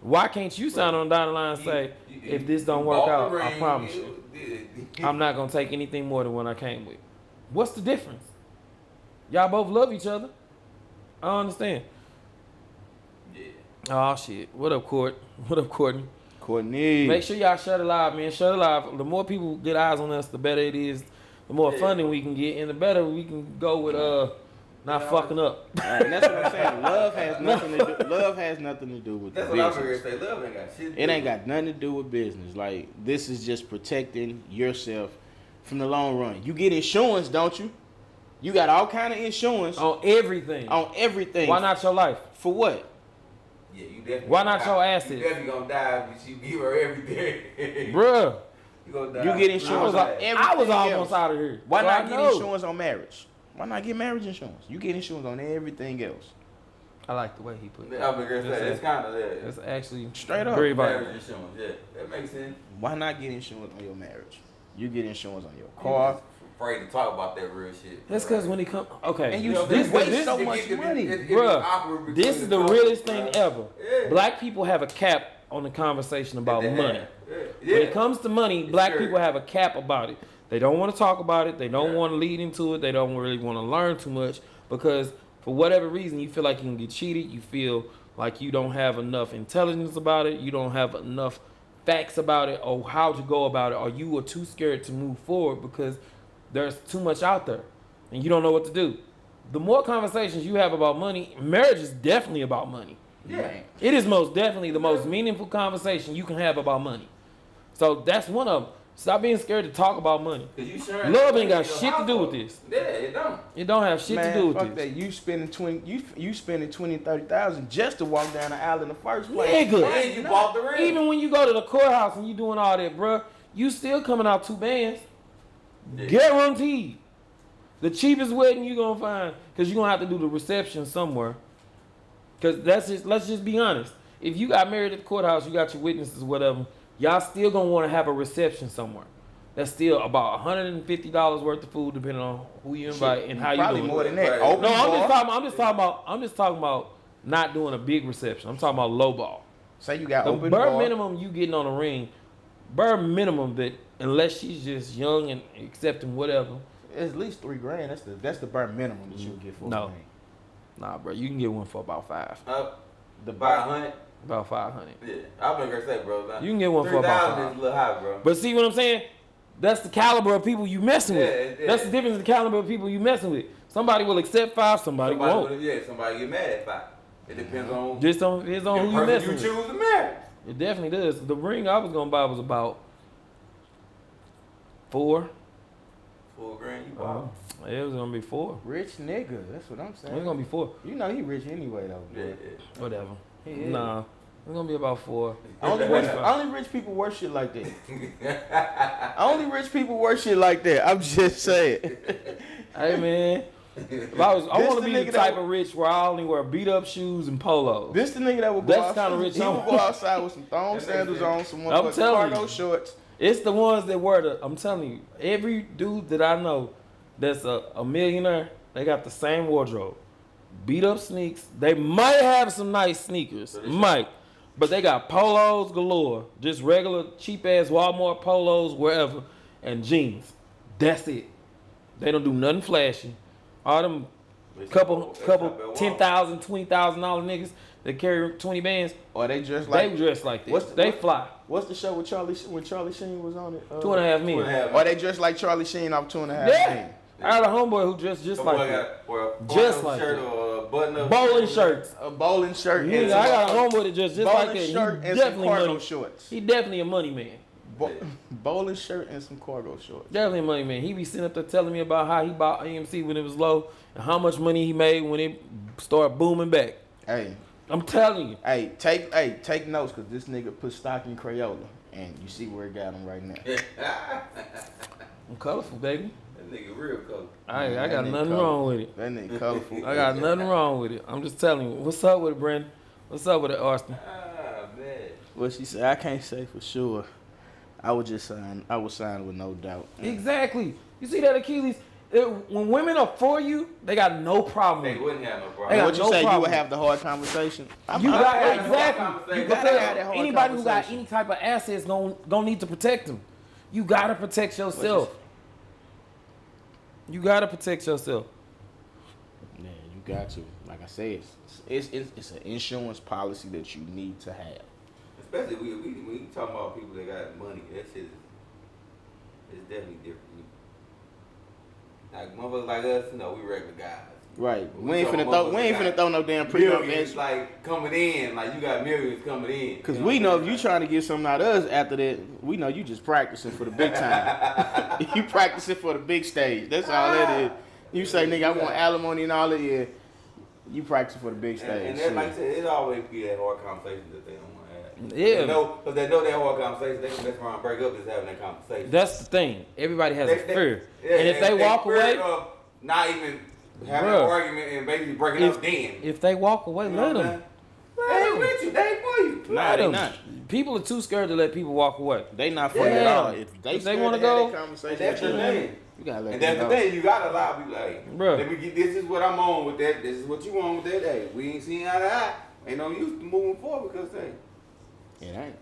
Why can't you sign on the dotted line and say, if this don't work out, I promise you, I'm not gonna take anything more than what I came with. What's the difference? Y'all both love each other. I don't understand. Yeah. Oh shit. What up, Court? What up, Courtney? Courtney. Make sure y'all shut it live, man. Shut it live. The more people get eyes on us, the better it is. The more funding we can get, and the better we can go with not fucking up. And that's what I'm saying. Love has nothing to do with That's the what I'm business. gonna say. Love ain't got shit. It ain't got nothing to do with business. Like, this is just protecting yourself from the long run. You get insurance, don't you? You got all kind of insurance On everything. on everything. Why not your life? For what? Yeah, you definitely. Why not gonna your die. assets? You definitely gonna die if you give her everything. Bruh. You gonna die. You get insurance on everything I was almost else. out of here. Why So not I get know. insurance on marriage? Why not get marriage insurance? You get insurance on everything else. I like the way he put it. I was gonna say it's kind of That's actually Straight up. very marriage vital. insurance. Yeah, that makes sense. Why not get insurance on your marriage? You get insurance on your You car. just afraid to talk about that real shit. That's because when he come, okay, And you this, waste this, so much money. bruh, this is the realest thing ever. Yeah. Black people have a cap on the conversation about money. Yeah. When it comes to money, It's black true. people have a cap about it. They don't want to talk about it. They don't want to lead into it. They don't really want to learn too much because for whatever reason, you feel like you can get cheated. You feel like you don't have enough intelligence about it. You don't have enough facts about it or how to go about it, or you are too scared to move forward because there's too much out there and you don't know what to do. The more conversations you have about money, marriage is definitely about money. Yeah. It is most definitely the most meaningful conversation you can have about money. So that's one of them. Stop being scared to talk about money. Love ain't got shit to do with this. Yeah, it don't. It don't have shit Man, to do with fuck this. that. You spending 30,000 just to walk down the aisle in the first place. Nigga. And you bought the ring. Even when you go to the courthouse and you doing all that, bruh, you still coming out two bands. Yeah. Guaranteed. The cheapest wedding you gonna find, because you're gonna have to do the reception somewhere. Because let's just be honest. If you got married at the courthouse, you got your witnesses, whatever, y'all still gonna want to have a reception somewhere. That's still about $150 worth of food, depending on who you invite and how you Probably doing more it. than that. Right. Open No, bar. I'm just talking about not doing a big reception. I'm talking about low ball. Say you got The open bare bar. minimum you getting on the ring, bare minimum that unless she's just young and accepting whatever. It's at least $3,000. That's the bare minimum that you'll get for No. a ring. Nah, bro, you can get one for about $500. The 500. About $500. Yeah, I've been gonna say, bro. Like, You can get one for about 3,000 is a little high, bro. But see what I'm saying? That's the caliber of people you messing with. Yeah. That's the difference in the caliber of people you messing with. Somebody will accept 5, somebody won't. Somebody get mad at 5. It depends on Just on who the you person messing you with. choose to marry. It definitely does. The ring I was gonna buy was about $4. $4,000, you bought. It was gonna be 4. Rich nigga. That's what I'm It saying. was gonna be 4. You know he rich anyway though. Yeah, Bro. Whatever. He is. Nah, it's gonna be about 4. Only rich people wear shit like that. Only rich people wear shit like that. I'm just saying. Hey man, if I want This to the be nigga the that type of rich where I only wear beat up shoes and polos. This the nigga that will go That's outside. kinda rich He will on. go outside with some thong sandals on, some I'm motherfucking telling cargo you. shorts. It's the ones that wear the. I'm telling you, every dude that I know that's a millionaire, they got the same wardrobe. Beat up sneaks. They might have some nice sneakers, might, but they got polos galore, just regular cheap ass Walmart polos wherever, and jeans. That's it. They don't do nothing flashy. All them couple $10,000, $20,000 niggas that carry 20 bands, Or they dress like they dress like What's this. the- They what- fly. What's the show with when Charlie Sheen was on it? 2.5 million. Or they dress like Charlie Sheen off 2.5 Yeah. million. I had a homeboy who dressed just like that. Just like shirt that. or a button up Bowling shirts. A bowling shirt Yeah, and I some got a homeboy that just like bowling that. shirt He and some definitely cargo money. shorts. He definitely a money man. Bowling shirt and some cargo shorts. Definitely a money man. He be sitting up there telling me about how he bought AMC when it was low and how much money he made when it started booming back. Hey, I'm telling you. take notes because this nigga put stock in Crayola and you see where it got him right now. I'm colorful, baby. That nigga real color. I that got nigga nothing colorful. wrong with it. That nigga colorful. I got nothing wrong with it. I'm just telling you. What's up with it, Brandon? What's up with it, Austin? Ah, man. What she said, I can't say for sure. I would sign with no doubt. Exactly. You see that, Achilles? When women are for you, they got no problem They with it. wouldn't have no They problem. got What you no say? You problem. would have the hard conversation. You got have a exactly. conversation. You gotta gotta have that hard anybody who got conversation. any type of assets gonna need to protect them. You gotta protect yourself. You gotta protect yourself. Yeah, you got to. Like I said, it's an insurance policy that you need to have. Especially when you talking about people that got money, that shit is definitely different. Like motherfuckers like us, you know, we regular guys. Right. But We ain't talking finna throw no damn prenup millions in. like coming in, like you got millions coming in. Cause You know we what know I'm if you saying? trying to get something out of us after that, we know you just practicing for the big time. You practicing for the big stage. That's all that is. You say, nigga, I want alimony and all that. Yeah, you practicing for the big stage. And that, like I said, it always be that hard conversation that they don't want to have. Yeah. Because they know that hard conversation, they can mess around and break up just having that conversation. That's the thing. Everybody has a fear. Yeah, and if they walk fear away, of not even having Bruh. an argument and basically breaking up then. if they walk away, You know let what them. I'm saying? They ain't with you. They ain't for you. Nah, Let they 'em. not. People are too scared to let people walk away. They not for you Yeah. at all. If If they they want wanna to go, have that conversation, And that's with the you, thing. you gotta let And them that's know. the thing. You got to allow people like, Bruh. let me get this is what I'm on with that. This is what you on with that. Hey, we ain't seen eye to eye. Ain't no use to moving forward because hey. It ain't.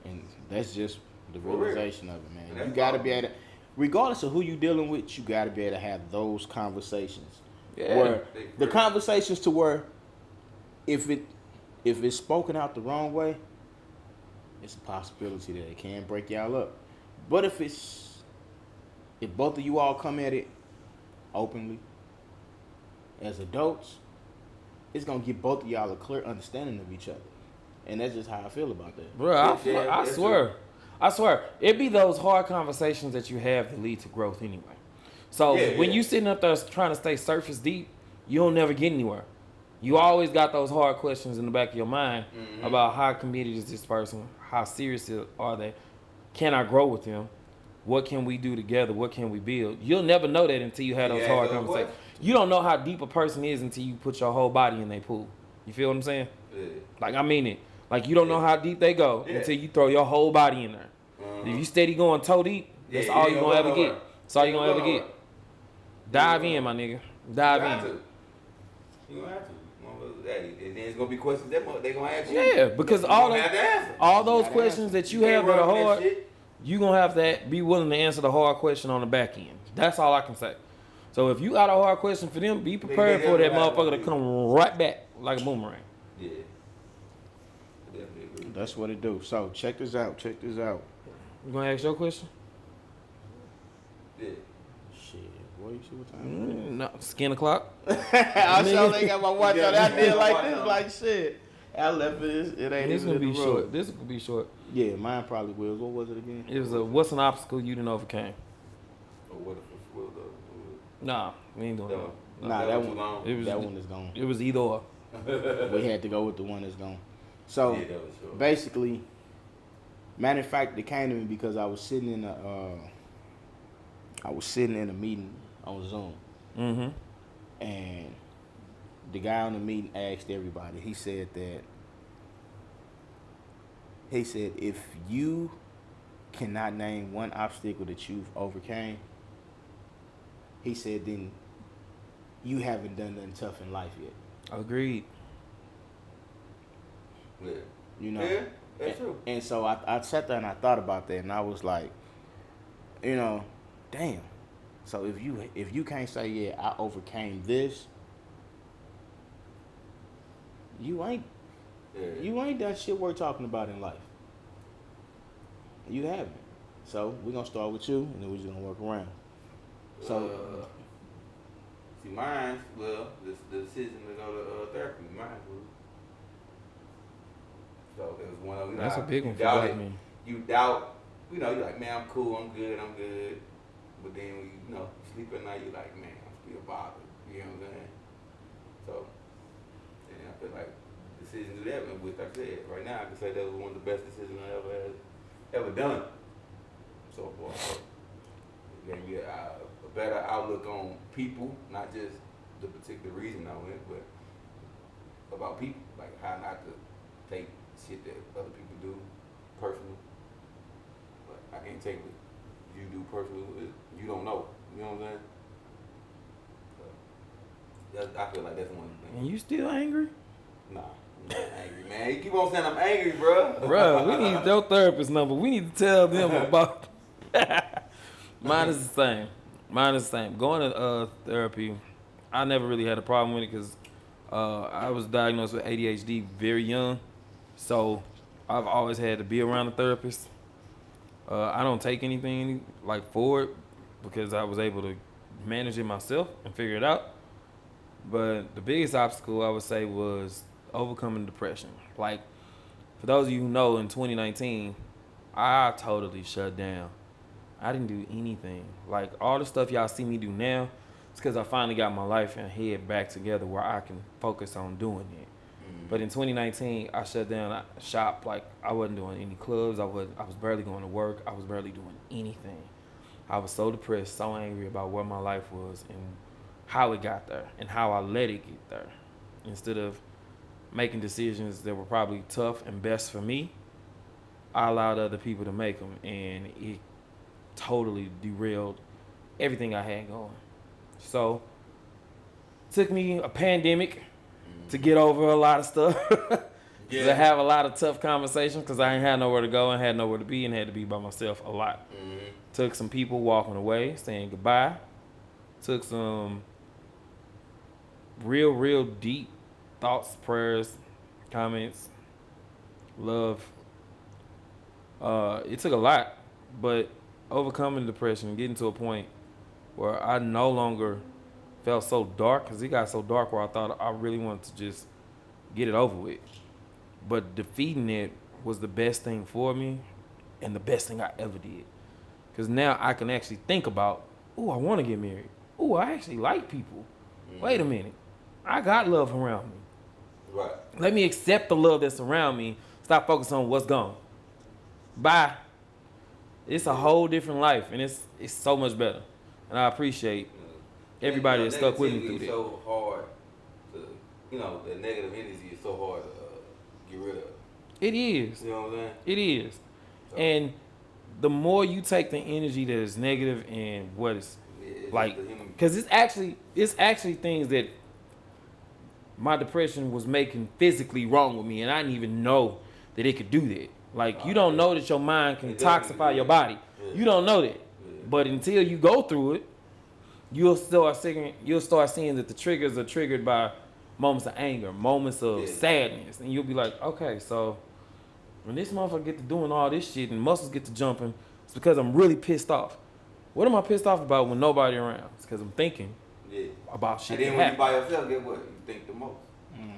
And that's just the For real. realization of it, And man. that's You gotta all. be able to, regardless of who you dealing with, you gotta be able to have those conversations. Yeah. Where Big the word. conversations to where if it's spoken out the wrong way, it's a possibility that it can break y'all up. But if both of you all come at it openly as adults, it's gonna give both of y'all a clear understanding of each other. And that's just how I feel about that. Bro, Yeah, I that's swear. true. I swear. It be those hard conversations that you have that lead to growth anyway. So Yeah, when yeah. you sitting up there trying to stay surface deep, you don't never get anywhere. You always got those hard questions in the back of your mind Mm-hmm. about how committed is this person? How serious are they? Can I grow with them? what can we do together? What can we build? You'll never know that until you have those hard conversations. You don't know how deep a person is until you put your whole body in their pool. You feel what I'm saying? Yeah. Like, I mean it. Like, you don't know how deep they go until you throw your whole body in there. If you steady going toe deep, that's all you gonna ever get. That's all you gonna ever get. Dive in, my nigga. Dive in. You gonna have to. And then it's gonna be questions that they gonna ask you. Yeah, because all those questions that you have that are hard, you gonna have to be willing to answer the hard question on the back end. That's all I can say. So if you got a hard question for them, be prepared for that motherfucker to come right back like a boomerang. Yeah. That's what it do. So check this out. You gonna ask your question? Yeah. Shit. Boy, you see what time it is? No, skin o'clock. I sure they got my watch on. I did like this, like shit. I left this. It ain't This even gonna in be the road. short. This could be short. Yeah, mine probably will. What was it again? It was what's an obstacle you didn't overcame? Or what if it's will though? Nah, we ain't doing that. Nah, that one. It was That one is gone. It was either or. We had to go with the one that's gone. So Yeah, that was short. basically, matter of fact, it came to me because I was sitting in a meeting on Zoom, Mm-hmm. and the guy on the meeting asked everybody. He said if you cannot name one obstacle that you've overcame, he said then you haven't done nothing tough in life yet. Agreed. Yeah. You know. Yeah, that's true. And so I sat there and I thought about that, and I was like, you know, damn. So if you can't say, yeah, I overcame this, you ain't done shit worth talking about in life. You haven't. So we're gonna start with you, and then we're just gonna work around. So see, mine, well, the decision to go to therapy, mine was. So it was one of them. That's a big one for doubt black it. men. You doubt, you're like, man, I'm cool, I'm good. But then when you sleep at night, you're like, man, I'm still bothered. You know what I'm saying? So, and I feel like decision to do that, which like I said, right now I can say that was one of the best decisions I ever done. So far, it gave me a better outlook on people, not just the particular reason I went, but about people, like how not to take shit that other people do personal. But I can't take what you do personal. You don't know. You know what I'm saying? So, I feel like that's one thing. And you still angry? Nah, I'm not angry, man. You keep on saying I'm angry, bro. Bro, we need your therapist number. We need to tell them about. Mine is the same. Going to therapy, I never really had a problem with it because I was diagnosed with ADHD very young. So I've always had to be around a therapist. I don't take anything like forward because I was able to manage it myself and figure it out. But the biggest obstacle I would say was overcoming depression. Like, for those of you who know, in 2019, I totally shut down. I didn't do anything. Like, all the stuff y'all see me do now, it's because I finally got my life and head back together where I can focus on doing it. But in 2019, I shut down. I shopped. Like, I wasn't doing any clubs. I was barely going to work. I was barely doing anything. I was so depressed, so angry about where my life was and how it got there and how I let it get there. Instead of making decisions that were probably tough and best for me, I allowed other people to make them, and it totally derailed everything I had going. So, it took me a pandemic to get over a lot of stuff. To have a lot of tough conversations because I ain't had nowhere to go and had nowhere to be and had to be by myself a lot. Took some people walking away, saying goodbye. Took some real deep thoughts, prayers, comments, love. It took a lot, but overcoming depression, getting to a point where I no longer felt so dark, because it got so dark where I thought I really wanted to just get it over with. But defeating it was the best thing for me and the best thing I ever did. Because now I can actually think about, ooh, I want to get married. Ooh, I actually like people. Wait a minute. I got love around me. Right. Let me accept the love that's around me. Stop focusing on what's gone. Bye. It's a whole different life, and it's so much better. And I appreciate everybody that stuck with me through that. that. So hard to, the negative energy is so hard to get rid of. It is. You know what I'm saying? It is. So, And the more you take the energy that is negative and what is like, because it's actually things that my depression was making physically wrong with me, and I didn't even know that it could do that. Like, you don't know that your mind can toxify your body. You don't know that. But until you go through it, you'll start seeing that the triggers are triggered by moments of anger, moments of sadness, and you'll be like, okay, so when this motherfucker get to doing all this shit and muscles get to jumping, it's because I'm really pissed off. What am I pissed off about when nobody around? It's because I'm thinking about shit. And then when you by yourself, get what? You think the most.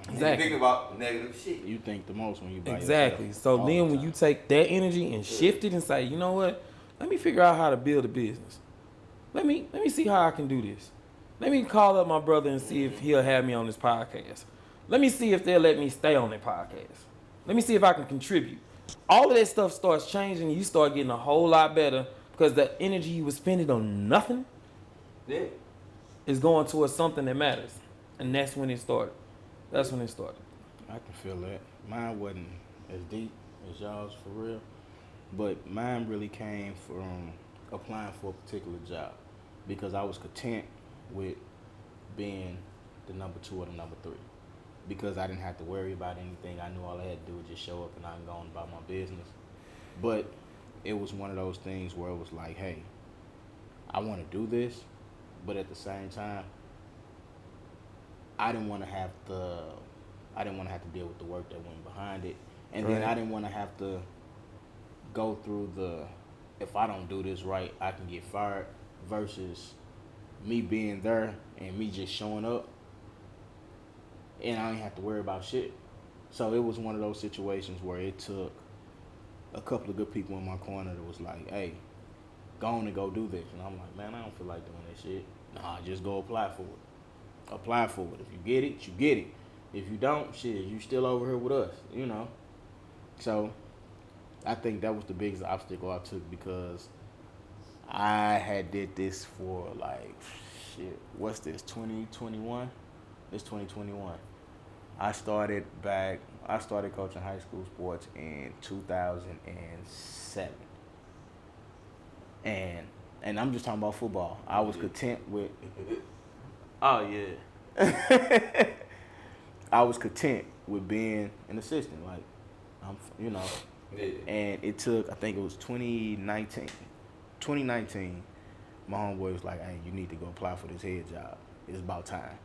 Exactly. You think about negative shit. You think the most when you by Exactly. yourself. So then when you take that energy and shift it and say, you know what? Let me figure out how to build a business. Let me see how I can do this. Let me call up my brother and see if he'll have me on this podcast. Let me see if they'll let me stay on their podcast. Let me see if I can contribute. All of that stuff starts changing, and you start getting a whole lot better because the energy you was spending on nothing is going towards something that matters. And that's when it started. I can feel that. Mine wasn't as deep as y'all's for real, but mine really came from applying for a particular job because I was content with being the number 2 or the number 3 because I didn't have to worry about anything. I knew all I had to do was just show up and I can go on about my business. But it was one of those things where it was like, hey, I want to do this, but at the same time, I didn't want to have to deal with the work that went behind it. And then I didn't want to have to go through if I don't do this right, I can get fired versus me being there and me just showing up and I didn't have to worry about shit. So it was one of those situations where it took a couple of good people in my corner that was like, hey, go on and go do this. And I'm like, man, I don't feel like doing that shit. Nah, just go apply for it. Apply for it. If you get it, you get it. If you don't, shit, you still over here with us, So I think that was the biggest obstacle I took because I had did this for what's this, 2021? It's 2021. I started coaching high school sports in 2007. And I'm just talking about football. I was content with oh yeah. I was content with being an assistant, and it took, I think it was 2019. 2019, my homeboy was like, hey, you need to go apply for this head job. It's about time.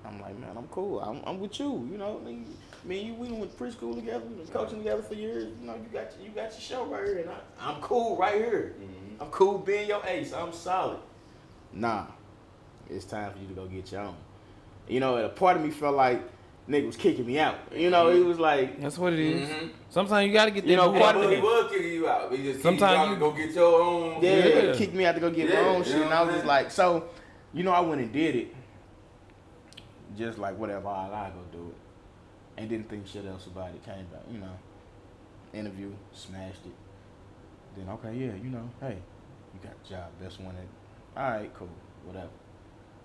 I'm like, man, I'm cool. I'm with you. Me and you, we went to preschool together. We been coaching together for years. You got your show right here, and I'm cool right here. Mm-hmm. I'm cool being your ace. I'm solid. Nah, it's time for you to go get your own. And a part of me felt like nigga was kicking me out. It was like that's what it is. Mm-hmm. Sometimes you gotta get that. Part of he was kicking you out. He just sometimes you go get your own. Yeah, kicked me out to go get my own shit, and I was just like, so, I went and did it. Just like whatever, I go do it, and didn't think shit else about it. Came back, interview, smashed it. Then okay, yeah, hey, you got a job. That's one that, all right, cool, whatever.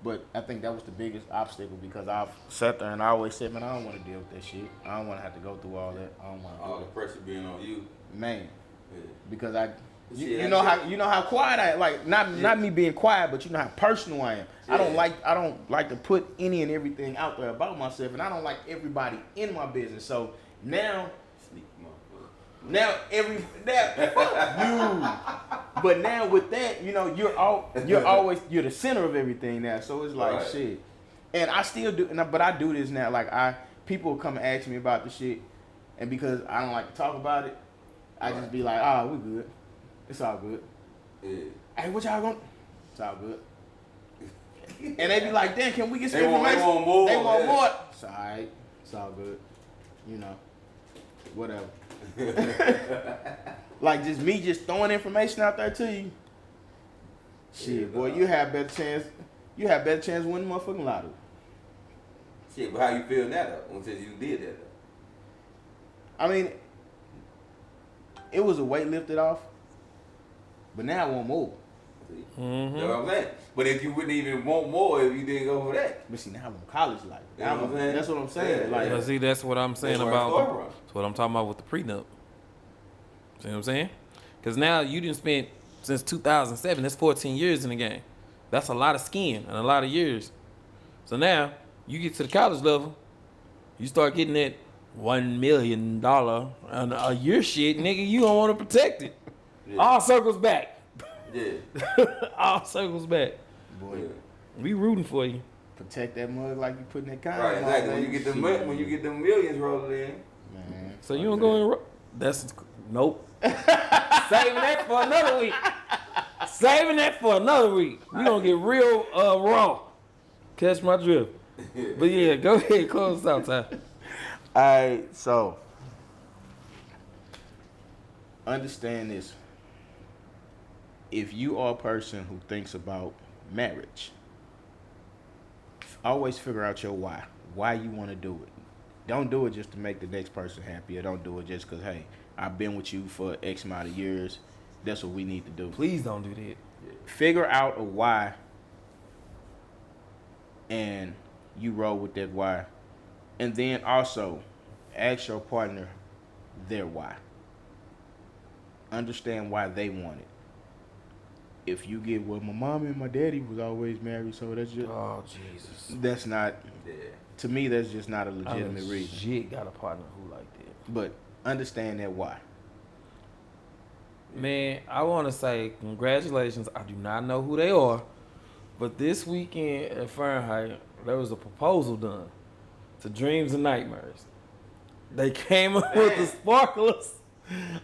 But I think that was the biggest obstacle because I've sat there and I always said, man, I don't want to deal with that shit. I don't want to have to go through all that. I don't want all the pressure being on you, man. Yeah. Because you know how quiet I am. Like not me being quiet, but you know how personal I am. Yeah. I don't like to put any and everything out there about myself, and I don't like everybody in my business. So now. Fuck you. But now with that, you're always the center of everything now. So it's like shit. And I still do, but I do this now. Like people come and ask me about the shit, and because I don't like to talk about it, I just be like, we good. It's all good. Yeah. Hey, what y'all going? It's all good. And they be like, damn, can we get some information? They want more. It's all right. It's all good. Whatever. Like just me throwing information out there to you. Shit, boy, you have better chance winning motherfucking lottery. Shit, but how you feel now though? Since you did that though. I mean, it was a weight lifted off. But now I want more. Mm-hmm. You know what I'm saying? But if you wouldn't even want more if you didn't go for that. But see, now I want college life. You know what I'm saying? That's what I'm saying. Yeah, Like, But see, that's what I'm saying That's where I about. start from. That's what I'm talking about with the prenup. See what I'm saying? Because now you didn't spend since 2007. That's 14 years in the game. That's a lot of skin and a lot of years. So now you get to the college level, you start getting that $1 million a year shit, nigga. You don't want to protect it. Yeah. All circles back. Yeah. All circles back. boy, Yeah. We rooting for you. protect that mug like you putting that condom Right, on, exactly. When you baby. get them, when you get them millions rolling in, Man. So you don't go in. That's nope. Saving that for another week. Saving that for another week. We gonna get real raw. Catch my drift. But yeah, go ahead, close out, Ty. Alright, so understand this. If you are a person who thinks about marriage, always figure out your why you want to do it. Don't do it just to make the next person happy, or don't do it just because, hey, I've been with you for X amount of years. That's what we need to do. Please don't do that. Figure out a why, and you roll with that why. And then also ask your partner their why. Understand why they want it. If you get, well, my mom and my daddy was always married, so that's just, Oh Jesus. that's not, yeah. to me, that's just not a I legitimate reason. legit got a partner who like that. But understand that why. Man, I want to say congratulations. I do not know who they are, but this weekend at Fahrenheit, there was a proposal done to Dreams and Nightmares. They came up with the sparklers.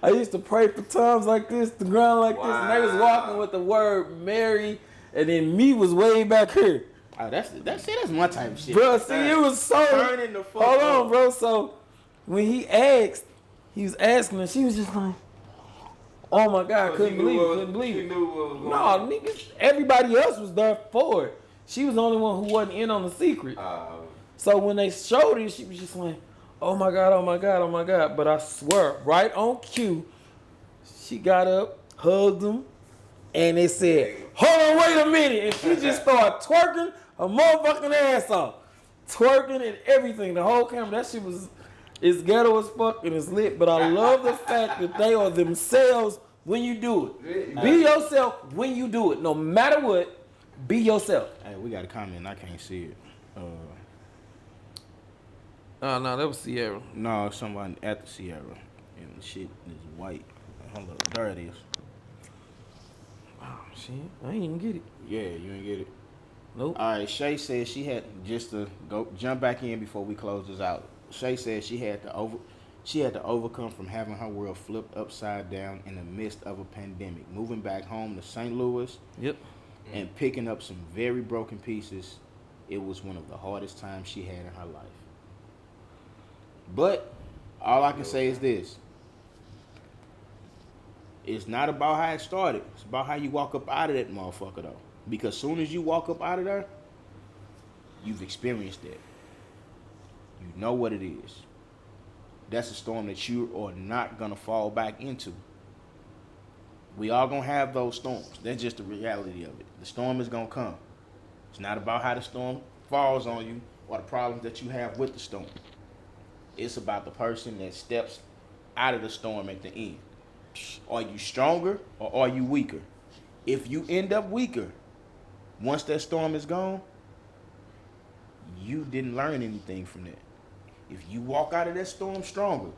I used to pray for times like this, the ground like this, and they was walking with the word Mary, and then me was way back here. Oh, that's my type of shit. Bro, see, it was so. Turning the fuck Hold up. on, bro. So when he was asking, and she was just like, "Oh my God, couldn't believe She it." knew what was going No, on. niggas, everybody else was there for it. She was the only one who wasn't in on the secret. So when they showed it, she was just like, "Oh my God, oh my God, oh my God." But I swear, right on cue, she got up, hugged him, and they said, "Hold on, wait a minute." And she just started twerking her motherfucking ass off. Twerking and everything. The whole camera, that shit was, it's ghetto as fuck and it's lit. But I love the fact that they are themselves when you do it. Be yourself when you do it. No matter what, be yourself. Hey, we got a comment. I can't see it. Oh, no, that was Sierra. No, someone at the Sierra, and the shit is white. Hold up, there it is. Oh, shit. I ain't even get it. Yeah, you ain't get it. Nope. All right, Shay said she had, just to go jump back in before we close this out. Shay said she had to overcome from having her world flipped upside down in the midst of a pandemic, moving back home to St. Louis, Yep. and picking up some very broken pieces. It was one of the hardest times she had in her life. But all I can say is this: it's not about how it started. It's about how you walk up out of that motherfucker, though. Because soon as you walk up out of there, you've experienced it. You know what it is. That's a storm that you are not gonna fall back into. We all gonna have those storms. That's just the reality of it. The storm is gonna come. It's not about how the storm falls on you or the problems that you have with the storm. It's about the person that steps out of the storm at the end. Are you stronger or are you weaker? If you end up weaker, once that storm is gone, you didn't learn anything from that. If you walk out of that storm stronger,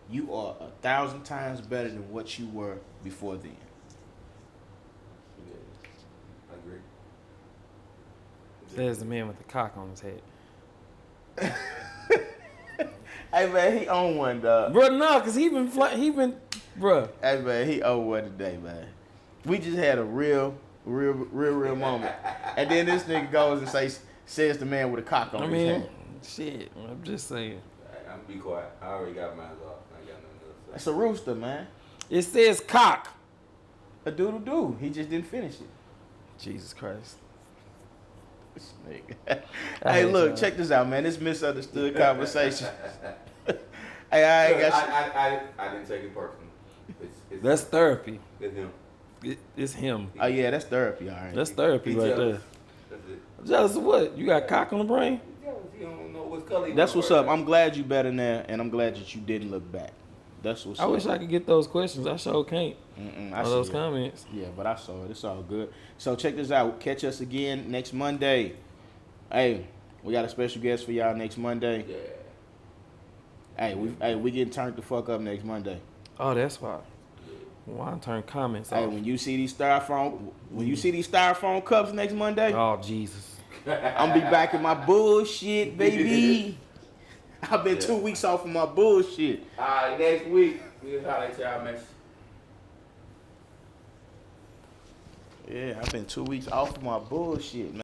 you are 1,000 times better than what you were before then. Yeah, I agree. Says the man with the cock on his head. Hey man, he on one, dog. Bro, no, cause he been, bro. Hey man, he on one today, man. We just had a real moment, and then this nigga goes and says the man with a cock on his head. Shit. I'm just saying. I'm be quiet. I already got mine off. I ain't got nothing else to That's say. a rooster, man. It says cock. A doodle-doo. He just didn't finish it. Jesus Christ. This nigga. Hey, look, check this out, man. This misunderstood conversation. Hey, I ain't got shit. I didn't take it personally. It's That's therapy. It's him. It's him. Oh yeah, that's therapy, all right. That's therapy He right jealous. there. That's it. Jealous of what? You got cock on the brain? He jealous. He don't know what color. That's what's up. I'm glad you better than that, and I'm glad that you didn't look back. That's what's I up. wish I could get those questions. I sure can't. I Or see those it. comments. Yeah, but I saw it. It's all good. So check this out. Catch us again next Monday. Hey, we got a special guest for y'all next Monday. Yeah. Hey, we getting turned the fuck up next Monday. Oh, that's why. Why turn comments Hey, off? when you see these styrofoam cups next Monday, Oh, Jesus. I'm be back in my bullshit, baby. I've been 2 weeks off of my bullshit. Alright, next week we'll holler at y'all, man. Yeah, I've been 2 weeks off of my bullshit, man.